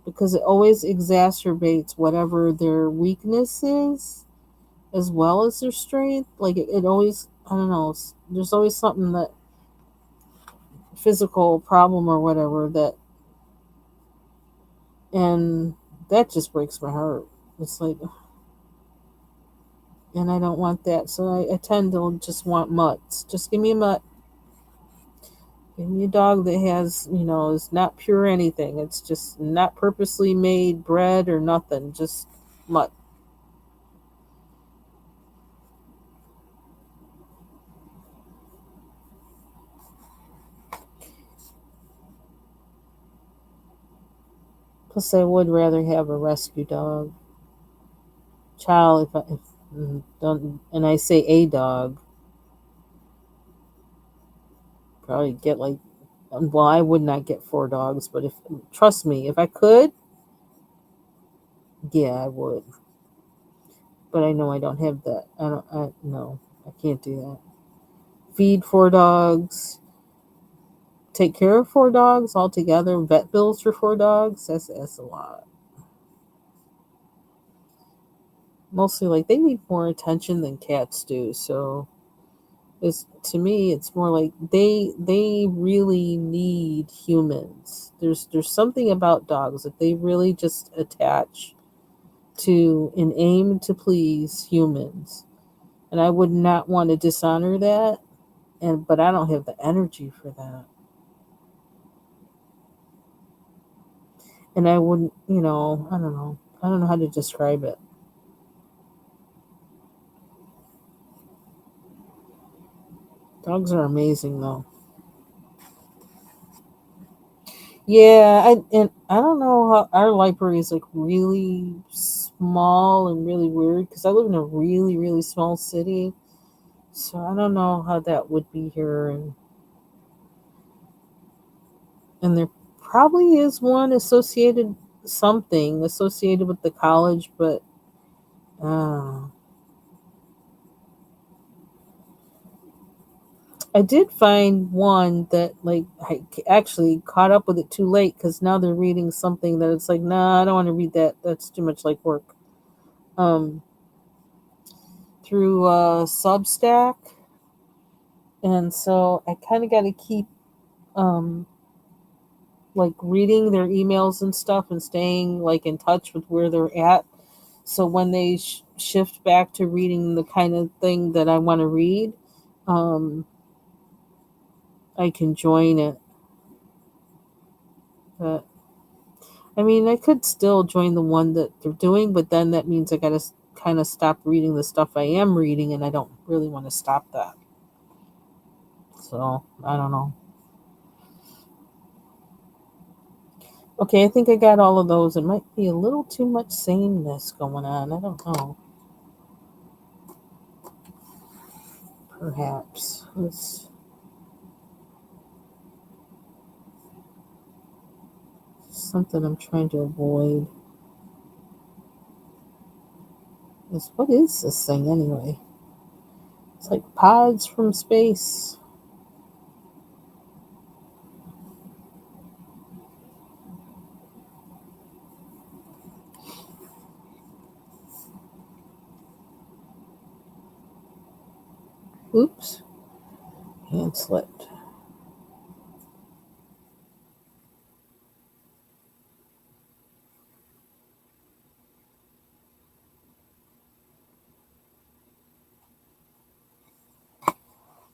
because it always exacerbates whatever their weakness is as well as their strength. Like it always, I don't know, there's always something, that physical problem or whatever, that, and that just breaks my heart. It's like, and I don't want that. So I tend to just want mutts. Just give me a mutt. Give me a dog that has, is not pure anything. It's just not purposely made bred or nothing. Just mutt. Plus, I would rather have a rescue dog. Child, don't, and I say a dog, probably get like, well, I would not get four dogs, but if, trust me, if I could, yeah, I would. But I know I don't have that. No, I can't do that. Feed four dogs, take care of four dogs altogether, vet bills for four dogs, that's a lot. Mostly like they need more attention than cats do, so it's, to me it's more like they really need humans. There's something about dogs that they really just attach to and aim to please humans. And I would not want to dishonor that, and but I don't have the energy for that. And I wouldn't, I don't know. I don't know how to describe it. Dogs are amazing though. Yeah, and I don't know how our library is like really small and really weird, because I live in a really really small city, so I don't know how that would be here, and there probably is one associated, something associated with the college, but uh, I did find one that like I actually caught up with it too late, because now they're reading something that it's like, nah, I don't want to read that. That's too much like work. Um, through Substack, and so I kind of got to keep um, like reading their emails and stuff, and staying like in touch with where they're at. So when they shift back to reading the kind of thing that I want to read, um, I can join it. But I mean, I could still join the one that they're doing, but then that means I got to kind of stop reading the stuff I am reading, and I don't really want to stop that. So I don't know. Okay, I think I got all of those. It might be a little too much sameness going on. I don't know. Perhaps. It's something I'm trying to avoid. What is this thing anyway? It's like pods from space. Oops, hand slipped.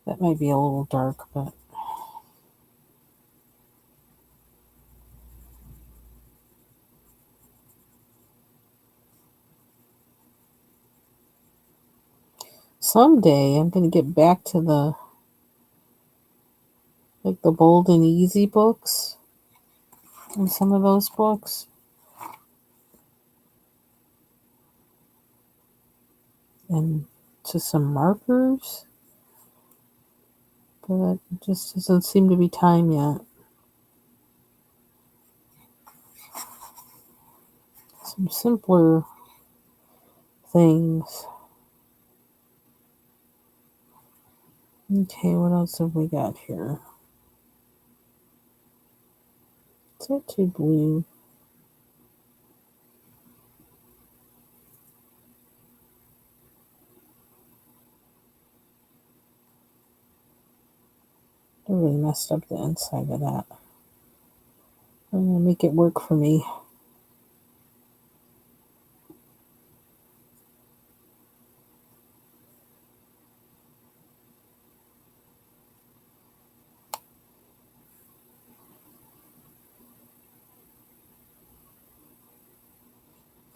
That might be a little dark, but someday I'm gonna get back to the Bold and Easy books and some of those books. And to some markers, but it just doesn't seem to be time yet. Some simpler things. Okay, what else have we got here? Is that too blue? I really messed up the inside of that. I'm gonna make it work for me.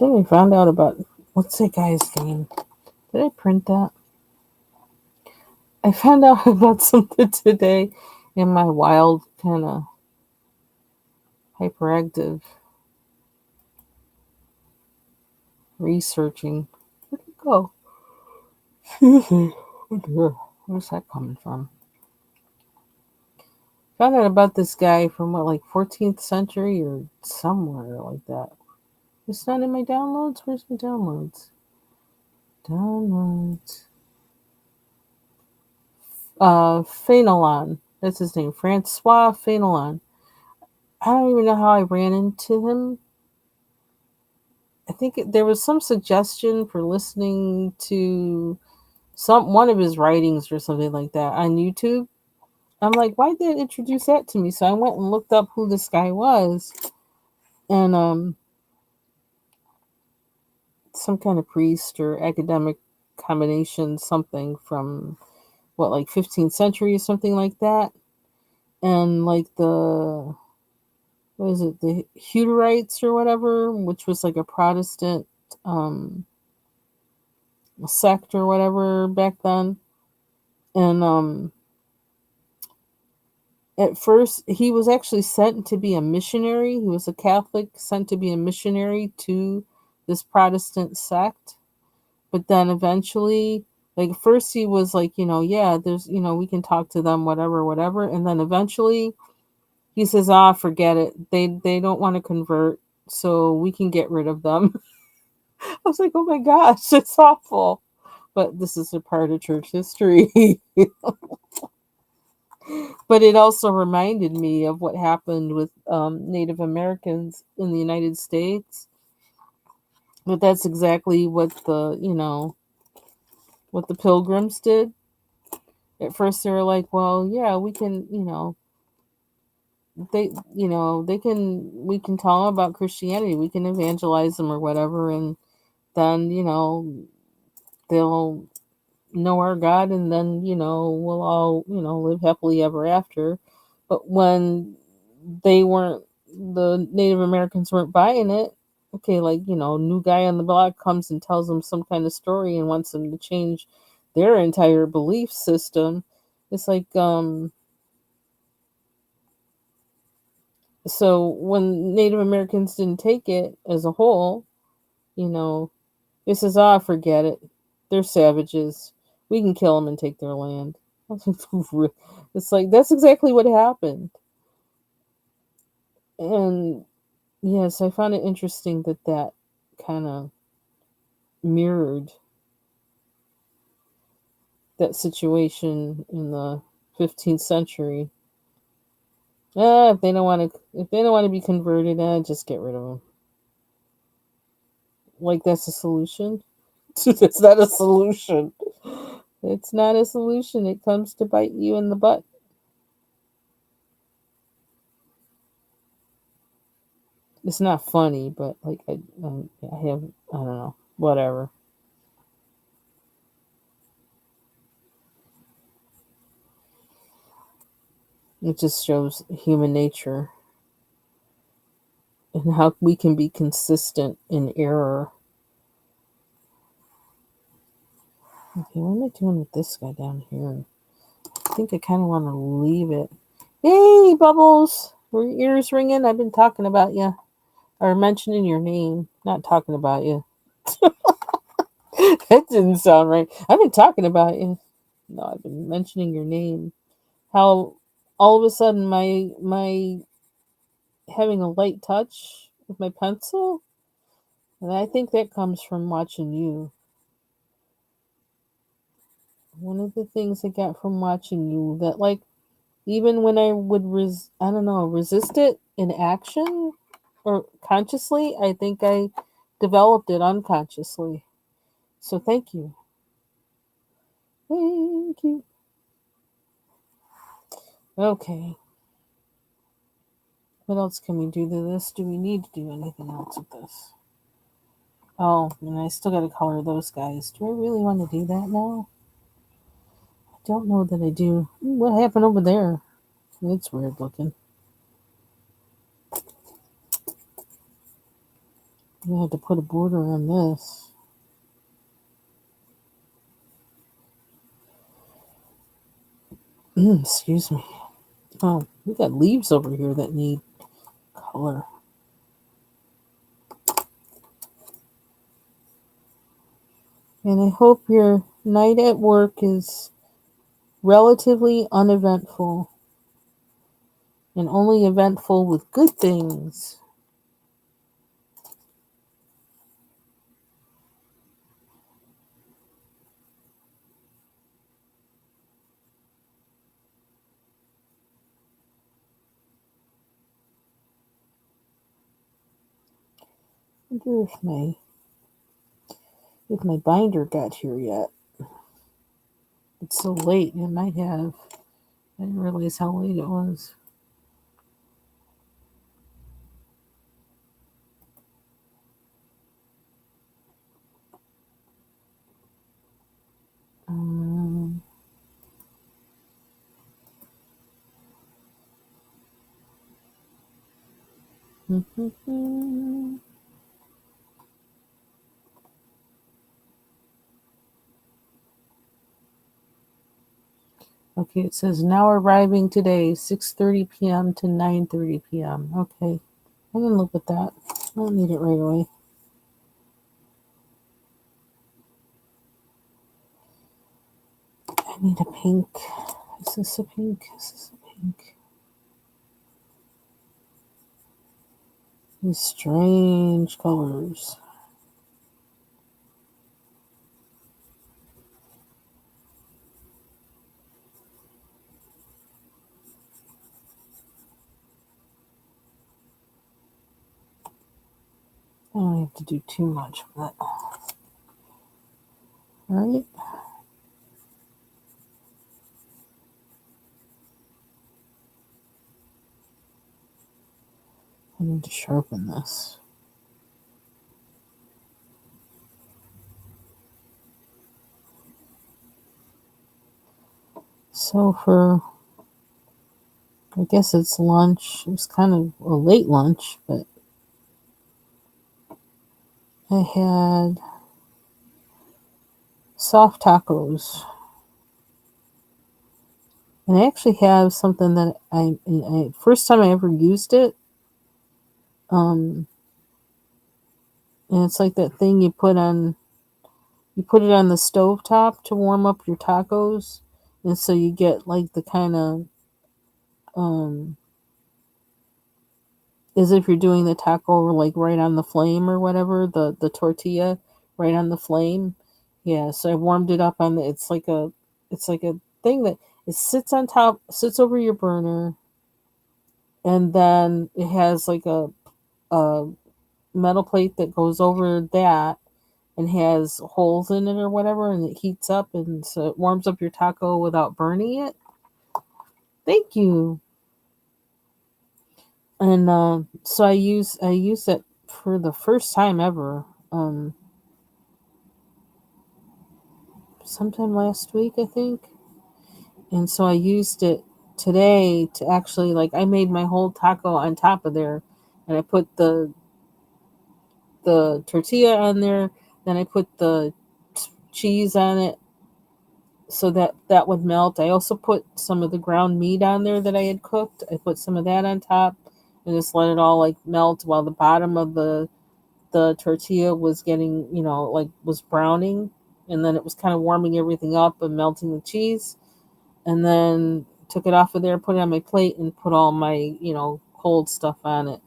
Then we found out about what's that guy's name? Did I print that? I found out about something today in my wild kind of hyperactive researching. Where'd it go? Excuse me. Oh dear. Where's that coming from? Found out about this guy from what, like 14th century or somewhere like that. It's not in my downloads. Where's my downloads? Downloads. Fénelon. That's his name. Francois Fénelon. I don't even know how I ran into him. I think there was some suggestion for listening to one of his writings or something like that on YouTube. I'm like, why did it introduce that to me? So I went and looked up who this guy was, and some kind of priest or academic combination, something from what, like 15th century or something like that, and like the what is it, the Hutterites or whatever, which was like a Protestant um, sect or whatever back then, and at first he was actually sent to be a missionary. He was a Catholic sent to be a missionary to this Protestant sect, but then eventually, like first he was like, yeah, there's, we can talk to them, whatever, whatever, and then eventually he says, forget it, they don't want to convert, so we can get rid of them. I was like, oh my gosh, it's awful, but this is a part of church history. But it also reminded me of what happened with Native Americans in the United States. But that's exactly what the Pilgrims did. At first, they were like, "Well, yeah, we can, we can tell them about Christianity, we can evangelize them or whatever, and then they'll know our God, and then we'll all live happily ever after." But when the Native Americans weren't buying it, okay, like new guy on the block comes and tells them some kind of story and wants them to change their entire belief system. It's like so when Native Americans didn't take it as a whole, you know it says, forget it, they're savages, we can kill them and take their land. It's like that's exactly what happened. And yes, I found it interesting that kind of mirrored that situation in the 15th century. If they don't want to be converted, just get rid of them. Like that's a solution? It's not a solution. It's not a solution. It comes to bite you in the butt. It's not funny, but like I have, I don't know, whatever. It just shows human nature and how we can be consistent in error. Okay, what am I doing with this guy down here? I think I kind of want to leave it. Hey, Bubbles! Were your ears ringing? I've been talking about you. Or mentioning your name. Not talking about you. That didn't sound right. I've been talking about you. No, I've been mentioning your name. How all of a sudden my having a light touch with my pencil, and I think that comes from watching you. One of the things I got from watching you that like even when I would I don't know, resist it in action or consciously, I think I developed it unconsciously. So thank you. Thank you. Okay. What else can we do to this? Do we need to do anything else with this? Oh, and I still got to color those guys. Do I really want to do that now? I don't know that I do. What happened over there? It's weird looking. I have to put a border on this. Excuse me. Oh, we got leaves over here that need color. And I hope your night at work is relatively uneventful and only eventful with good things. I wonder if my binder got here yet. It's so late. It might have. I didn't realize how late it was. Um, okay, it says now arriving today, 6:30 p.m. to 9:30 p.m. Okay, I can live with that. I don't need it right away. I need a pink. Is this a pink? Is this a pink? These strange colors. I don't have to do too much with it. Right? I need to sharpen this. So for, I guess it's lunch. It was kind of a late lunch, but I had soft tacos. And I actually have something that first time I ever used it. Um, and it's like that thing you put it on the stove top to warm up your tacos, and so you get like the kind of um, as if you're doing the taco like right on the flame or whatever, the tortilla right on the flame. Yeah, so I warmed it up on the. It's like a thing that it sits on top, sits over your burner, and then it has like a metal plate that goes over that, and has holes in it or whatever, and it heats up, and so it warms up your taco without burning it. Thank you. And so I use it for the first time ever. Sometime last week, I think. And so I used it today to actually, like, I made my whole taco on top of there, and I put the tortilla on there. Then I put the cheese on it so that that would melt. I also put some of the ground meat on there that I had cooked. I put some of that on top and just let it all like melt while the bottom of the tortilla was getting, like, was browning, and then it was kind of warming everything up and melting the cheese. And then took it off of there, put it on my plate, and put all my, cold stuff on it.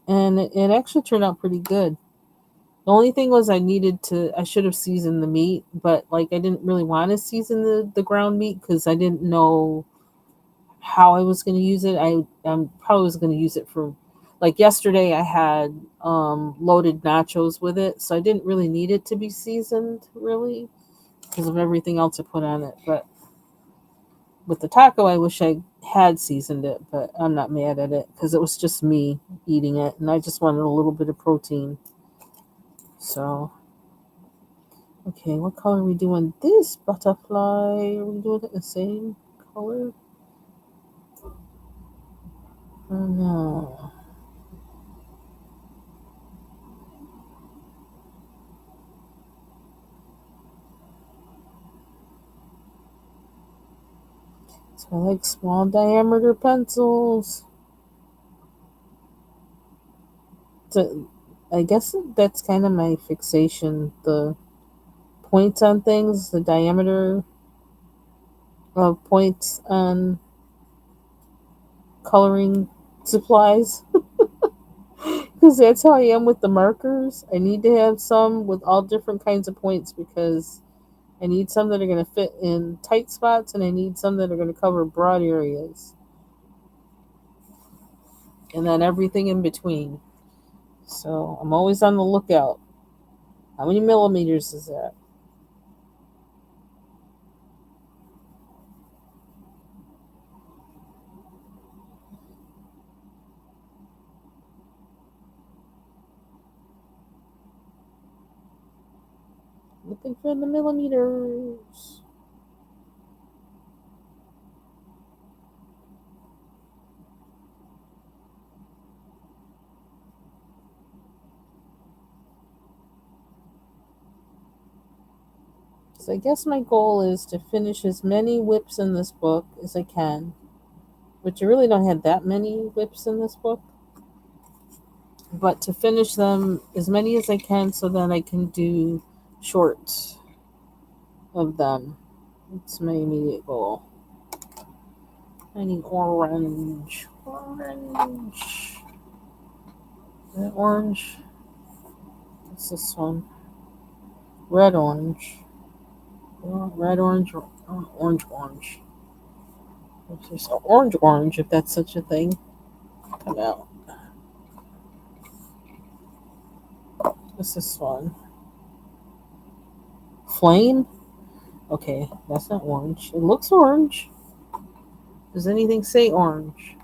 And it actually turned out pretty good. The only thing was I should have seasoned the meat, but like I didn't really want to season the ground meat because I didn't know how I was going to use it. I'm probably was going to use it for, like, yesterday I had loaded nachos with it, so I didn't really need it to be seasoned really because of everything else I put on it. But with the taco, I wish I had seasoned it, but I'm not mad at it because it was just me eating it, and I just wanted a little bit of protein. So, okay, what color are we doing this butterfly? Are we doing it the same color? Oh no. So I like small diameter pencils. So I guess that's kind of my fixation. The points on things, the diameter of points on coloring supplies. Because that's how I am with the markers. I need to have some with all different kinds of points because I need some that are going to fit in tight spots, and I need some that are going to cover broad areas. And then everything in between. So I'm always on the lookout. How many millimeters is that? Looking for the millimeters. So I guess my goal is to finish as many whips in this book as I can. Which I really don't have that many whips in this book. But to finish them as many as I can so that I can do shorts of them. It's my immediate goal. I need orange. Orange. Is that orange? What's this one? Red orange. Red orange or orange orange. What's this? Orange orange, if that's such a thing. Come out. What's this one? Flame? Okay, that's not orange. It looks orange. Does anything say orange?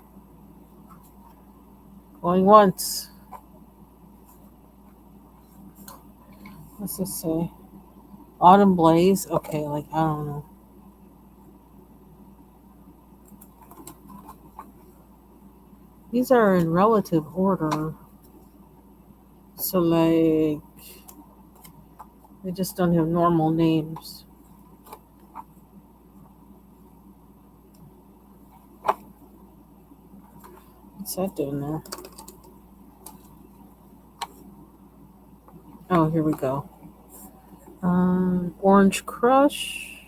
Going once. What's this say? Autumn Blaze? Okay, like, I don't know. These are in relative order. So, like, they just don't have normal names. What's that doing there? Oh, here we go. Orange Crush.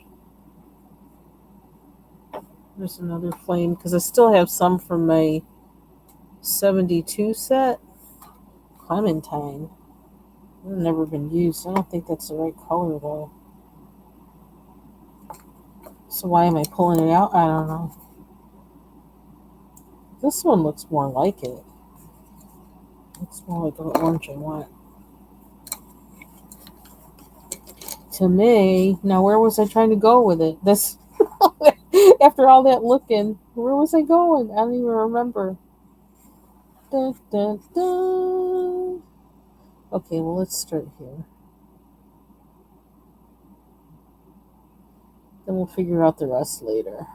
There's another flame because I still have some from my 72 set. Clementine. They've never been used. I don't think that's the right color though. So why am I pulling it out? I don't know. This one looks more like it. Looks more like the orange I want. to May. Now, where was I trying to go with it? This after all that looking, where was I going? I don't even remember. Dun, dun, dun. Okay, well, let's start here. Then we'll figure out the rest later.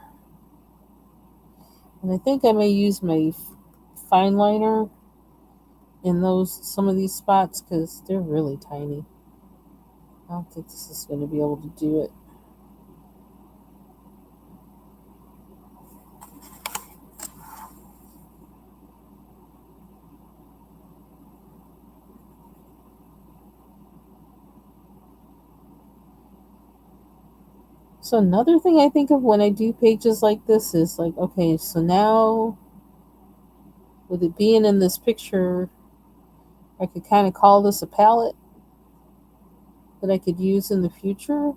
And I think I may use my fine liner in some of these spots because they're really tiny. I don't think this is going to be able to do it. So another thing I think of when I do pages like this is like, okay, so now with it being in this picture, I could kind of call this a palette that I could use in the future.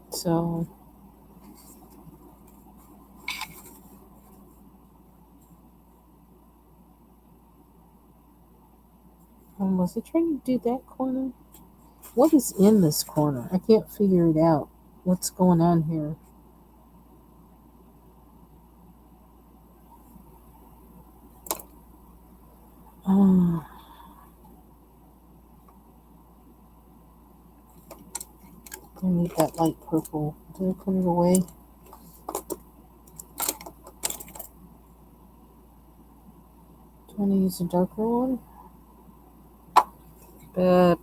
So was I trying to do that corner? What is in this corner? I can't figure it out. What's going on here? Oh, I need that light purple. Did I put it away? Do I want to use a darker one? But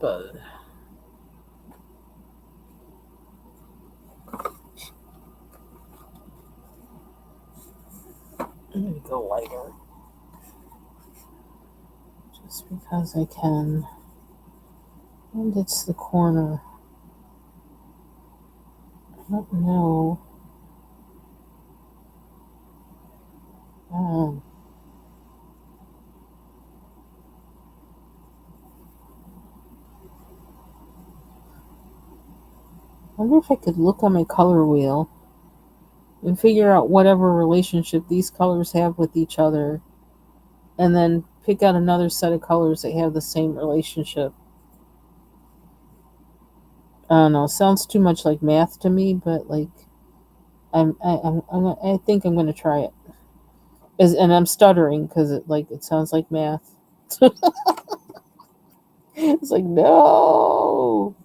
I'm going to go lighter. Just because I can. And it's the corner. I don't know. I wonder if I could look on my color wheel and figure out whatever relationship these colors have with each other, and then pick out another set of colors that have the same relationship. I don't know. It sounds too much like math to me, but like I think I'm gonna try it. And I'm stuttering because it sounds like math. It's like no.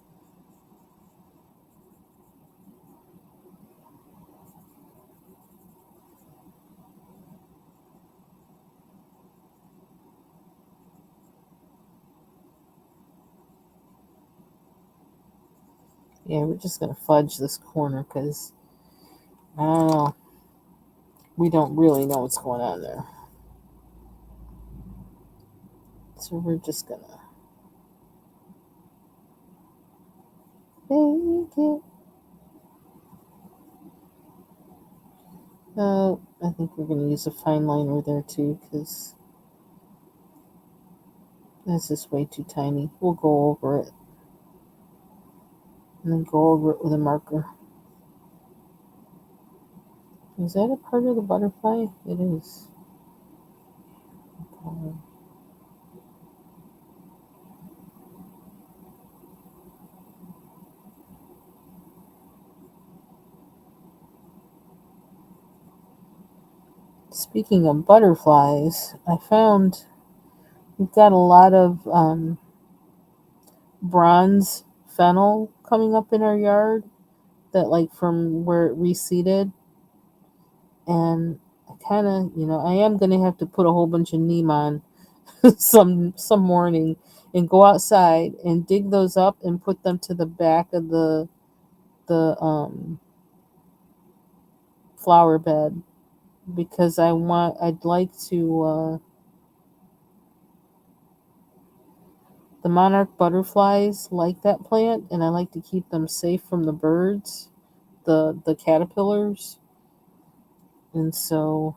Yeah, we're just gonna fudge this corner because I don't know. We don't really know what's going on there. So we're just gonna make it. I think we're gonna use a fine liner there too because this is way too tiny. We'll go over it and then go over it with a marker. Is that a part of the butterfly? It is. Okay. Speaking of butterflies, I found we've got a lot of bronze fennel coming up in our yard that like from where it reseeded, and I kind of I am gonna have to put a whole bunch of neem on some morning and go outside and dig those up and put them to the back of the flower bed because I'd like to the monarch butterflies like that plant, and I like to keep them safe from the birds, the caterpillars, and so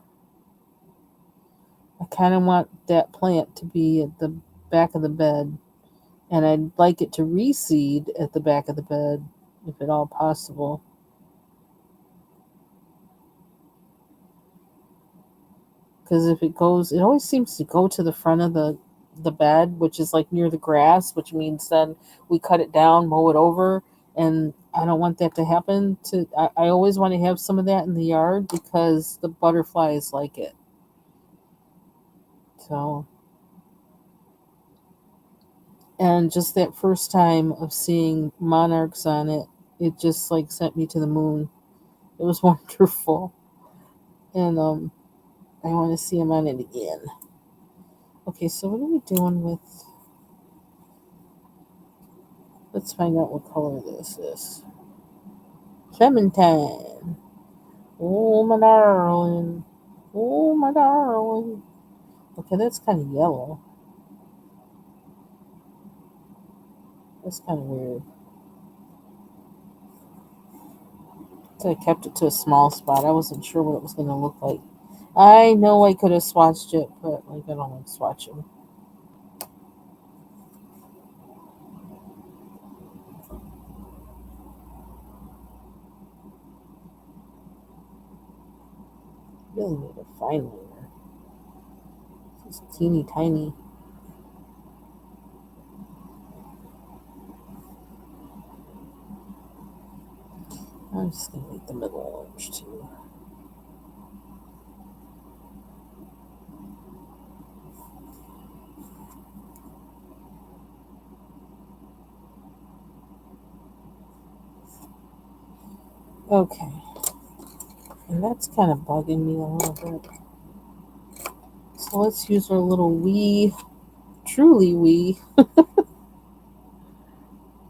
I kind of want that plant to be at the back of the bed, and I'd like it to reseed at the back of the bed if at all possible. Because if it goes, it always seems to go to the front of the the bed, which is like near the grass, which means then we cut it down, mow it over, and I don't want that to happen. I always want to have some of that in the yard because the butterflies like it. So, and just that first time of seeing monarchs on it, it just like sent me to the moon. It was wonderful, and I want to see them on it again. Okay, so what are we doing with? Let's find out what color this is. Clementine. Oh my darling. Oh my darling. Okay, that's kind of yellow. That's kind of weird. So I kept it to a small spot. I wasn't sure what it was going to look like. I know I could have swatched it, but like I don't like swatching. Really need a fine liner. It's teeny tiny. I'm just going to make the middle orange too. Okay. And that's kind of bugging me a little bit. So let's use our little wee, truly wee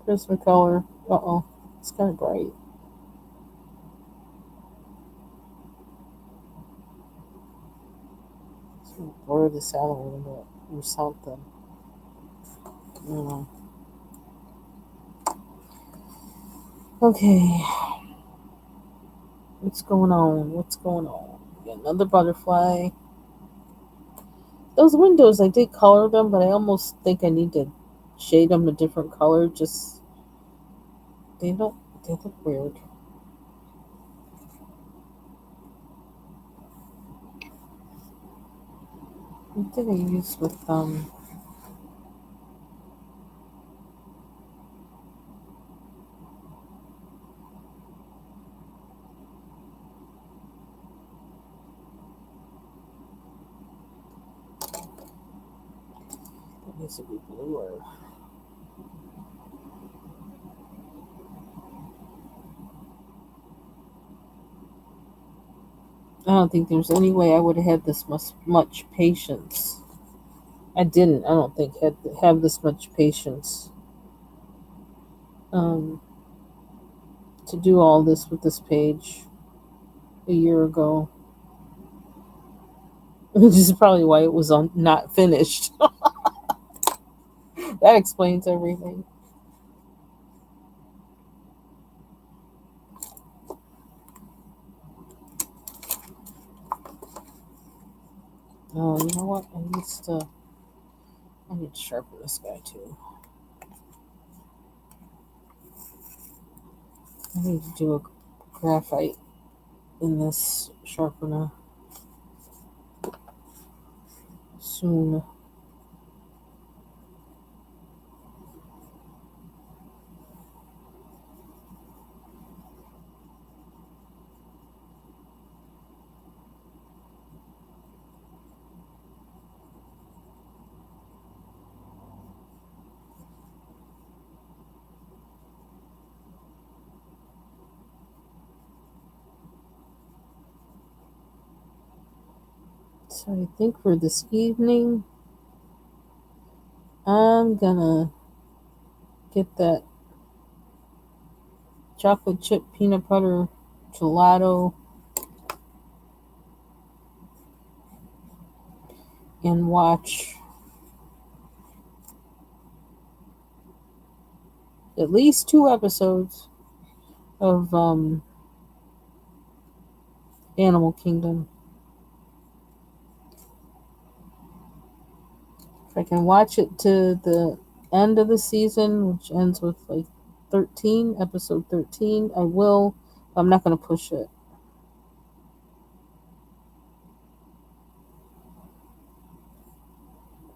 Prismacolor. Uh-oh. It's kind of bright. So blur this out a little bit or something. Mm. Okay. What's going on? What's going on? Got another butterfly. Those windows, I did color them, but I almost think I need to shade them a different color. Just they don't. They look weird. What did I use with It needs to be bluer. I don't think there's any way I would have had this much patience. I didn't. I don't think have this much patience um, to do all this with this page a year ago. Which is probably why it was not finished. That explains everything. Oh, you know what? I need to sharpen this guy too. I need to do a graphite in this sharpener soon. So I think for this evening, I'm gonna get that chocolate chip peanut butter gelato and watch at least 2 episodes of Animal Kingdom. If I can watch it to the end of the season, which ends with like 13, episode 13, I will. I'm not going to push it.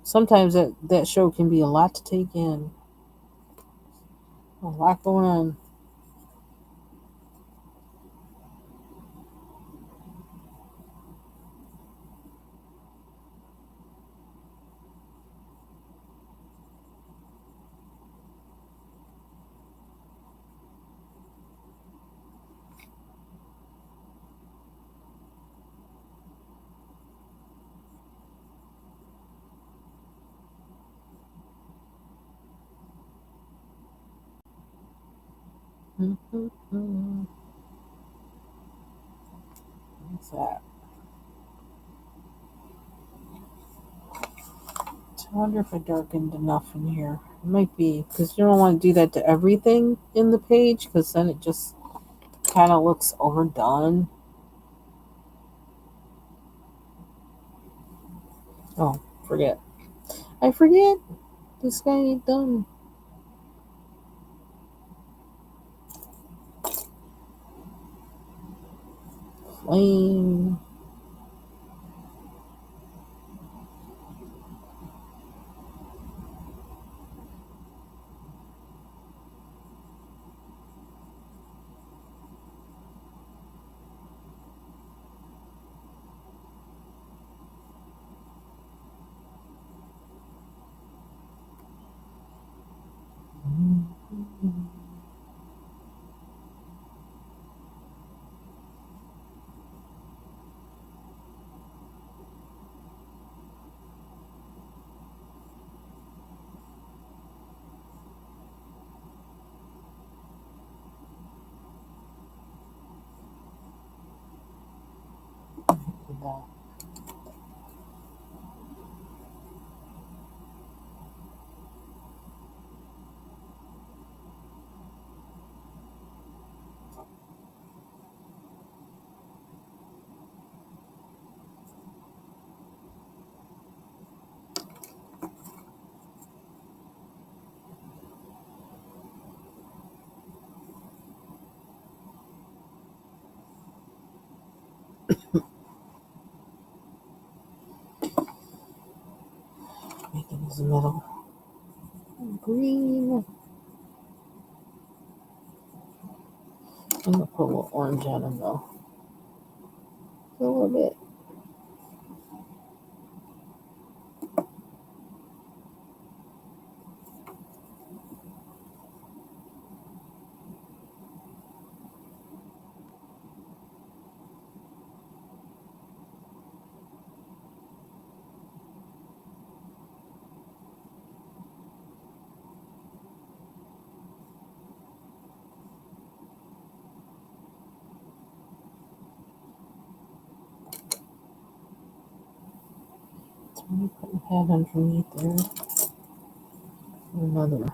Sometimes that show can be a lot to take in. A lot going on. What's that? I wonder if I darkened enough in here. It might be because you don't want to do that to everything in the page because then it just kind of looks overdone. Oh, forget. I forget. This guy ain't done. Flame. Make it as metal. Green. I'm gonna put a little orange on him though. A little bit. So I'm gonna put a pad underneath there. Another.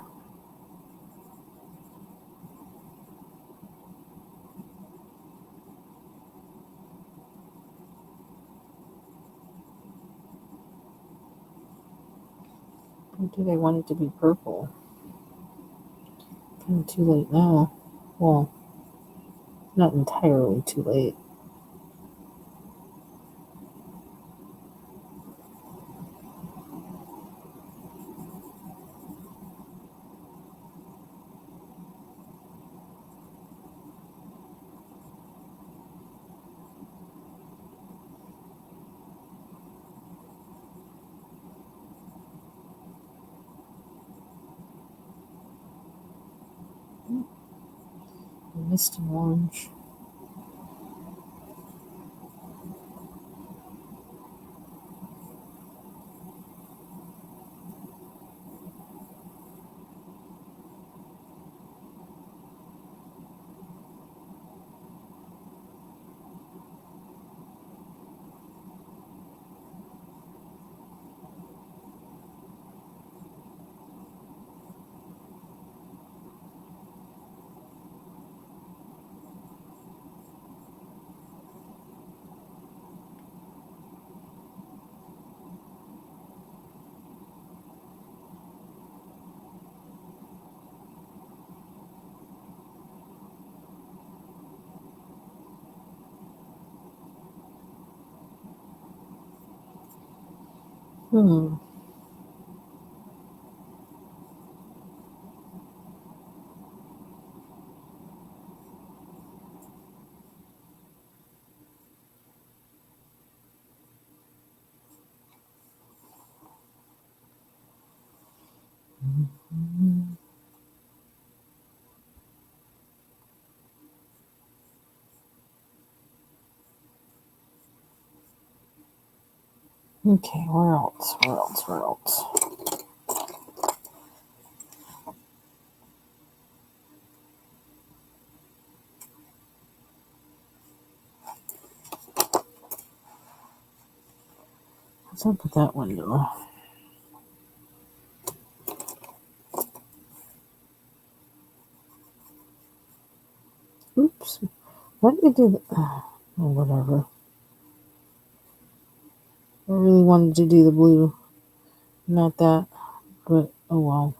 Or do they want it to be purple? Kind of too late now. Well, not entirely too late. Misty orange. Hmm. Okay, where else? Where else? Where else? What's up with that window? Oops. Why did you do that? Oh, whatever. I really wanted to do the blue. Not that. But, oh well.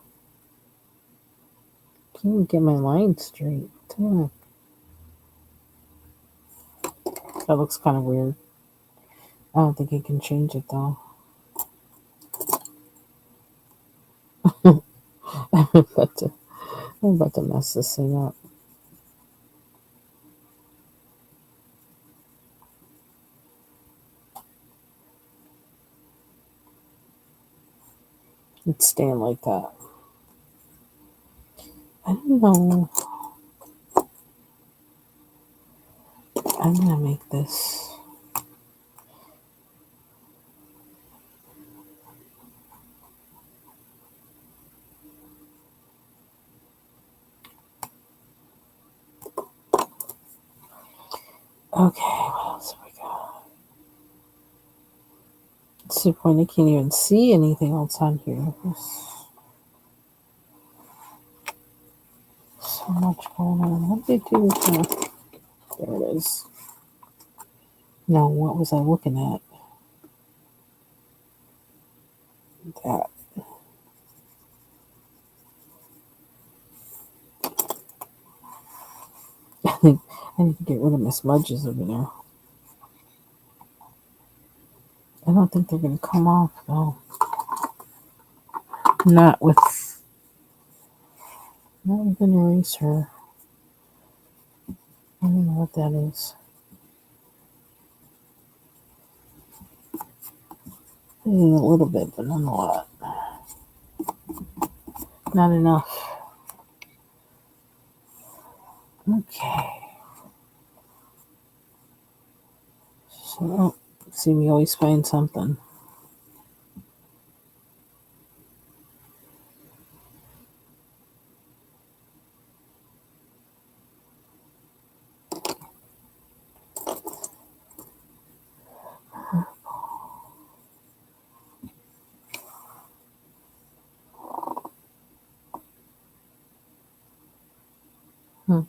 Can't even get my line straight. Damn. That looks kind of weird. I don't think I can change it though. I'm about to mess this thing up. It's staying like that. I don't know. I'm gonna make this. Okay, what else have we got? It's the point I can't even see anything else on here. There's so much going on. What did they do with that? There it is. No, what was I looking at? That. I think I need to get rid of my smudges over there. I don't think they're gonna come off though. Not with an eraser. I don't know what that is. I need a little bit, but not a lot. Not enough. Okay. So, see, we always find something. Hmm.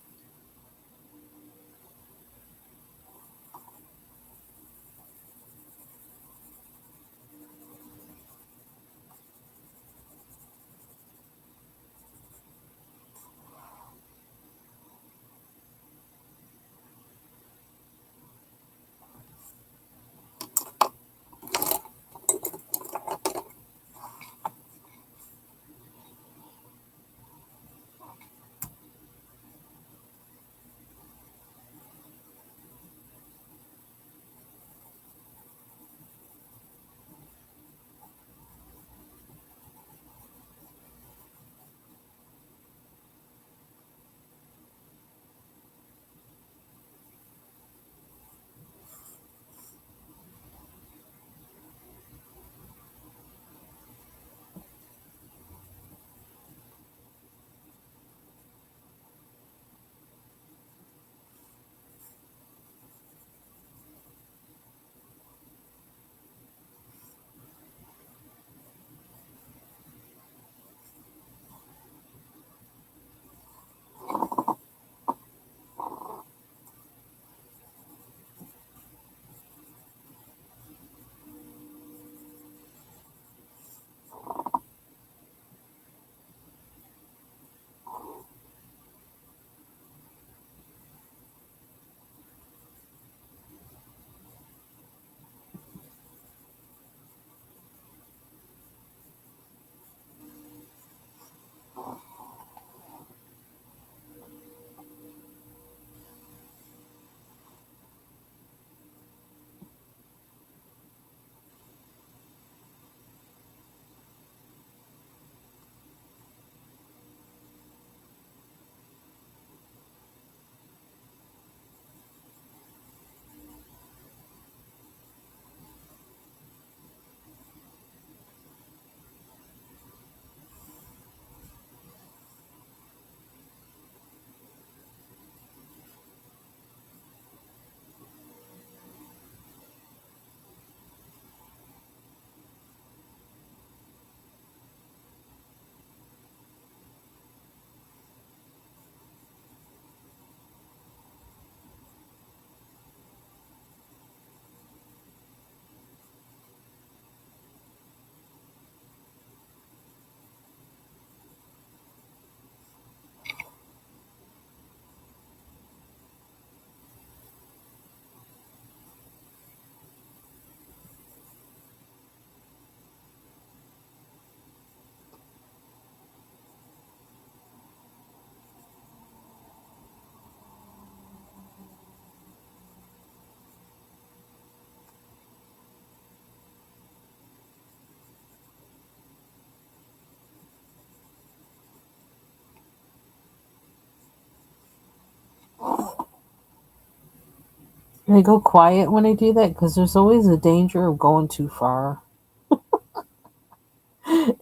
I go quiet when I do that because there's always a danger of going too far.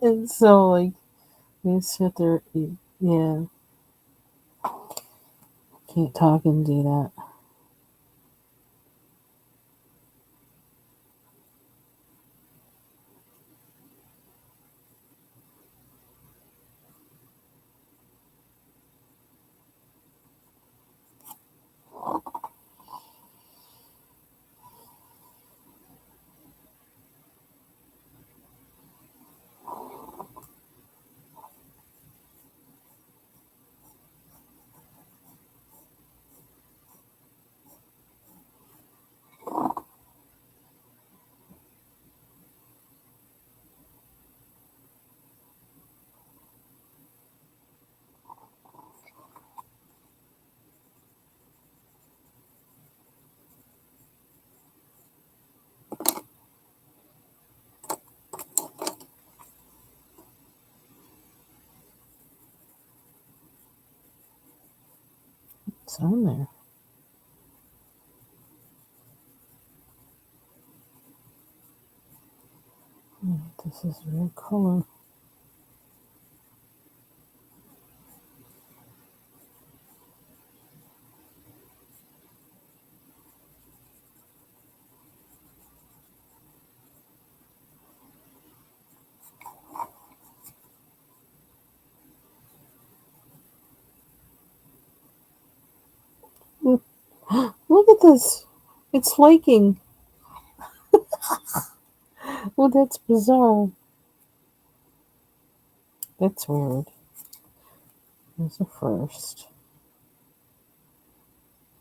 And so, like, you sit there, yeah, can't talk and do that. It's on there. This is real color. Look, look at this. It's flaking. Oh, that's bizarre. That's weird. There's a first.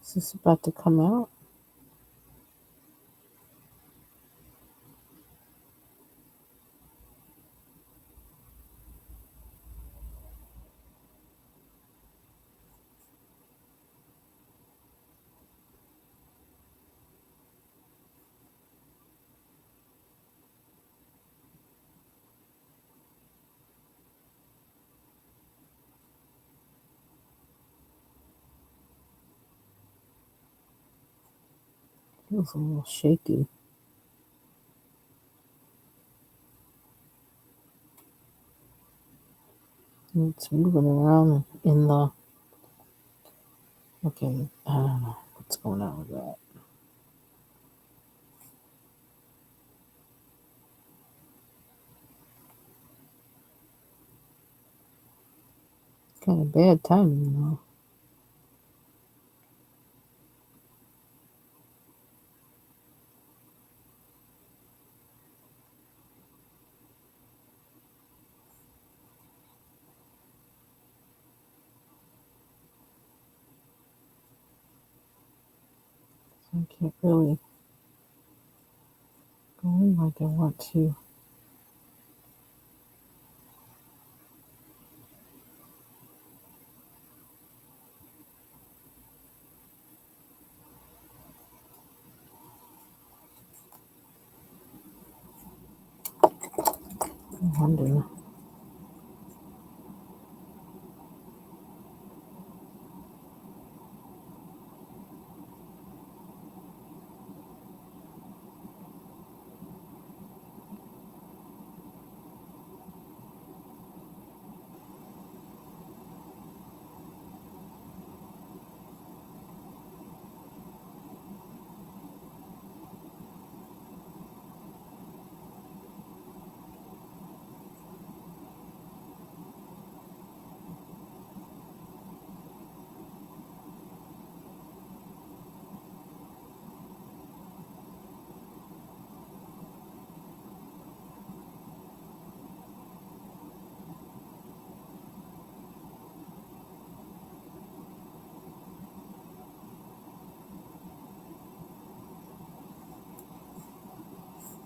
Is this about to come out? Feels a little shaky. It's moving around in the. Okay, I don't know what's going on with that. Kind of bad timing, though. I can't really go in like I want to. I wonder.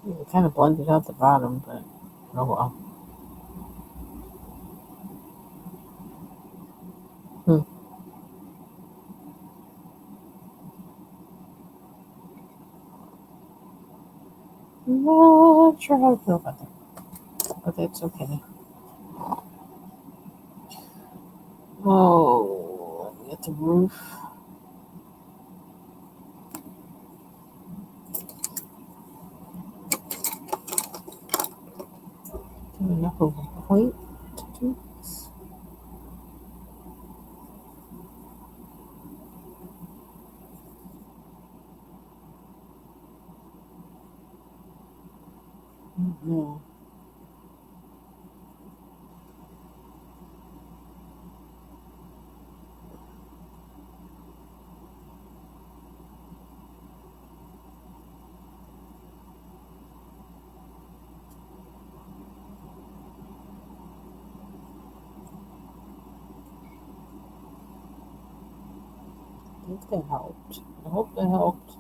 It kind of blended out the bottom, but oh well. Hmm. Not sure how I feel about that, but that's okay. Oh, let me get the roof. point. Mm-hmm. I think that helped. I hope that helped.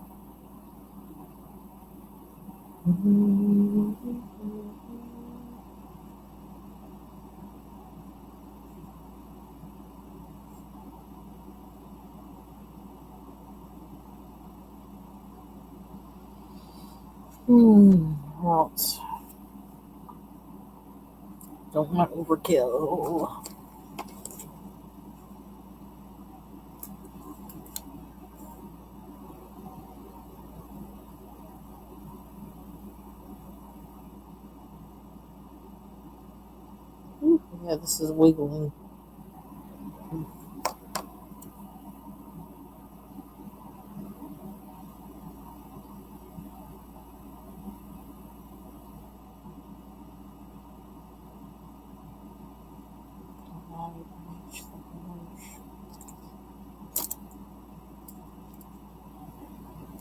What else? Don't want overkill. Yeah, this is wiggling.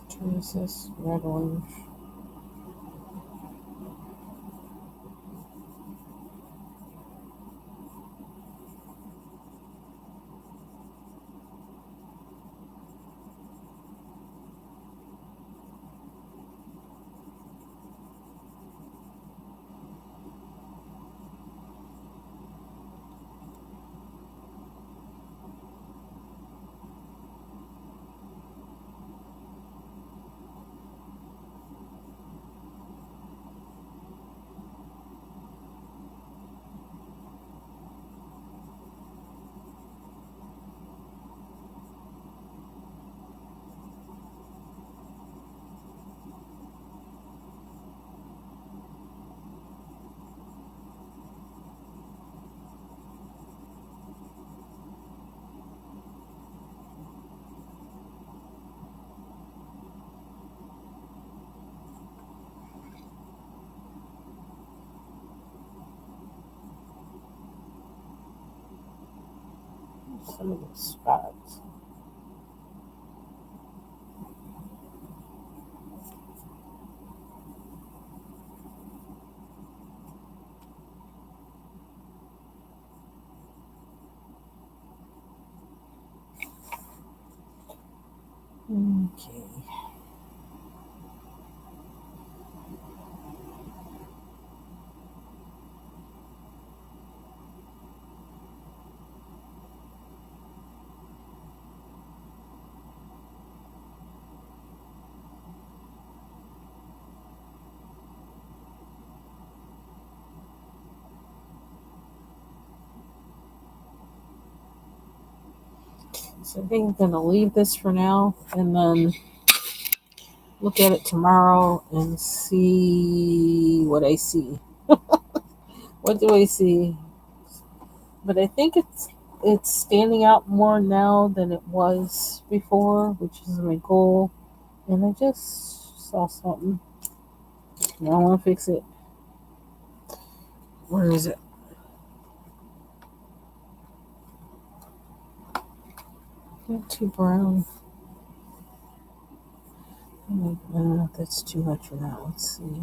Choices, red orange. Some of the spots. Okay. So I think I'm gonna leave this for now and then look at it tomorrow and see what I see. What do I see? But I think it's standing out more now than it was before, which is my goal. And I just saw something. And I want to fix it. Where is it? Not too brown. That's too much for that. Let's see.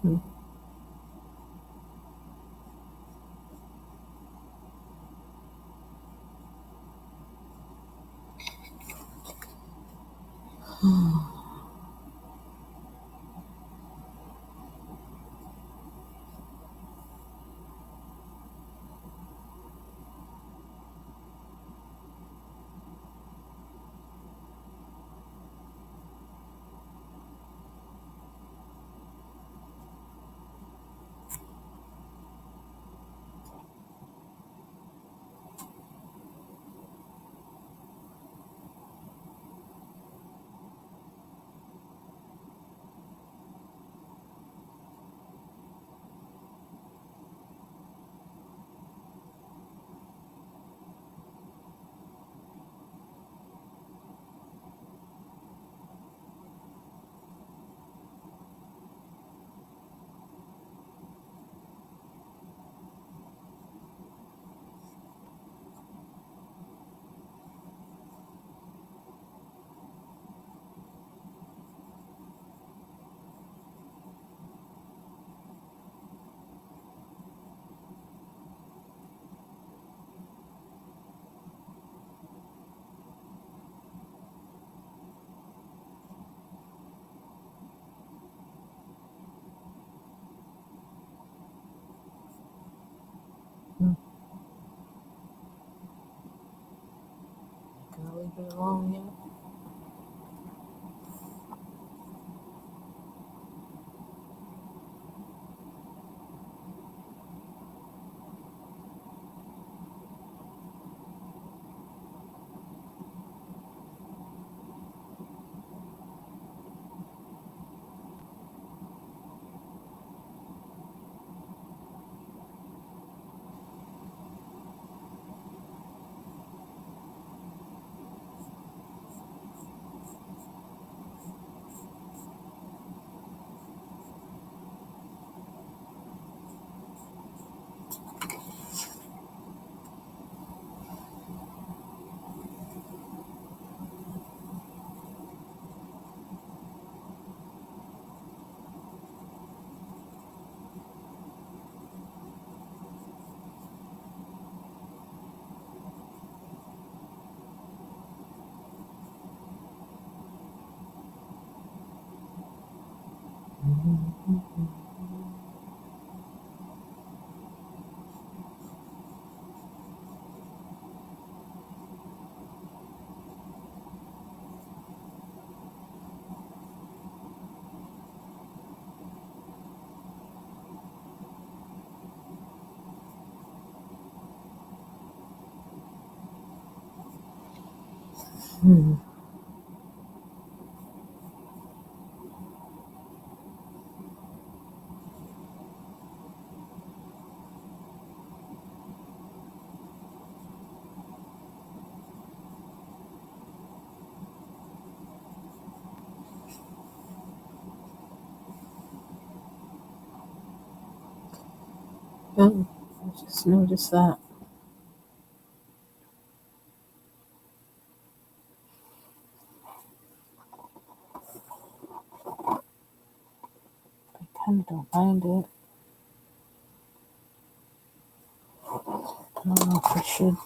Mm. Mm. Can I leave it alone yet? Mm. Oh, I just noticed that. I kind of don't mind it. I don't know if I should.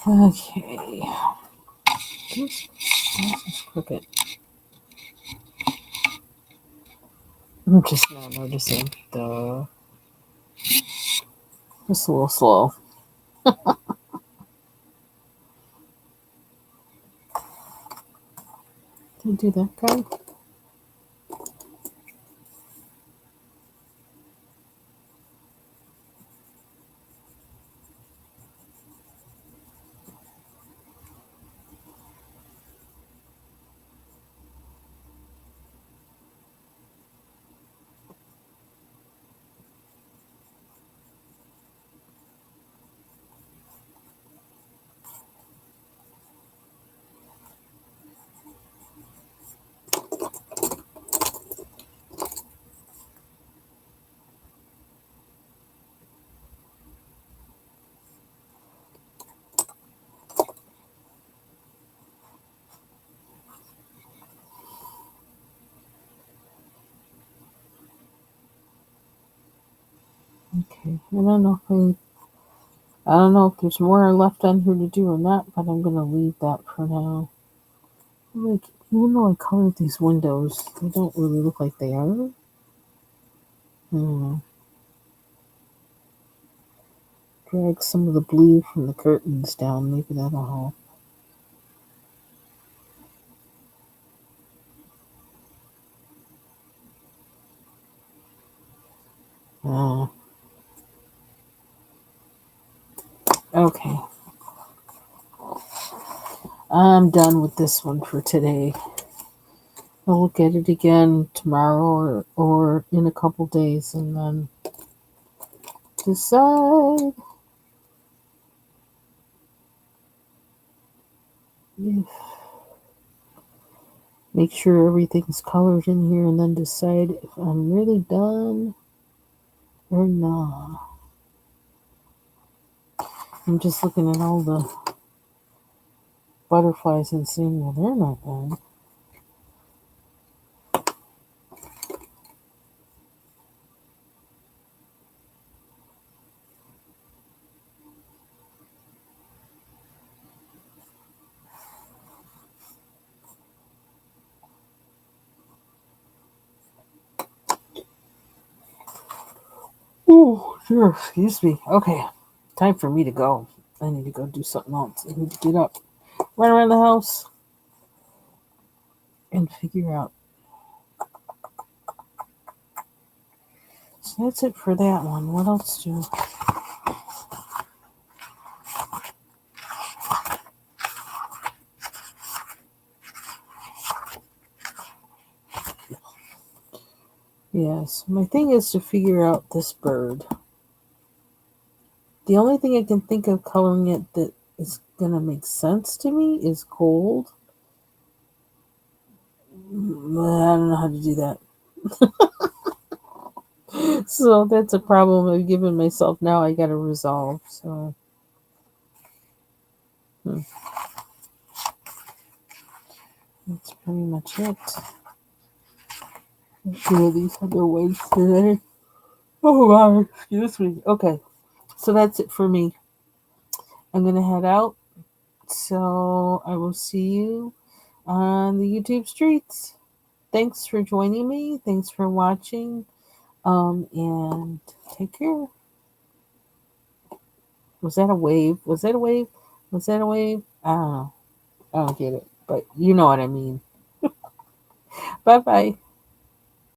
Okay. This is crooked. I'm just now noticing the. Just a little slow. Did I do that guy? Okay. I don't know if there's more left on here to do or not, but I'm gonna leave that for now. Like, even though I colored these windows, they don't really look like they are. Hmm. Drag some of the blue from the curtains down. Maybe that'll help. Uh, okay. I'm done with this one for today. I'll look at it again tomorrow or in a couple days and then decide if make sure everything's colored in here and then decide if I'm really done or not. I'm just looking at all the butterflies and seeing, well, they're not done. Oh, sure, excuse me. Okay, time for me to go. I need to go do something else. I need to get up, run around the house, and figure out. So that's it for that one. What else do? Yes, my thing is to figure out this bird. The only thing I can think of coloring it that is gonna make sense to me is gold. But I don't know how to do that. So that's a problem I've given myself now. I gotta resolve. So hmm, that's pretty much it. Do these other ways today. Oh wow, excuse me. Okay, so that's it for me. I'm gonna head out. So I will see you on the YouTube streets. Thanks for joining me. Thanks for watching. And take care. Was that a wave? Was that a wave? Was that a wave? I don't know. I don't get it. But you know what I mean. Bye bye.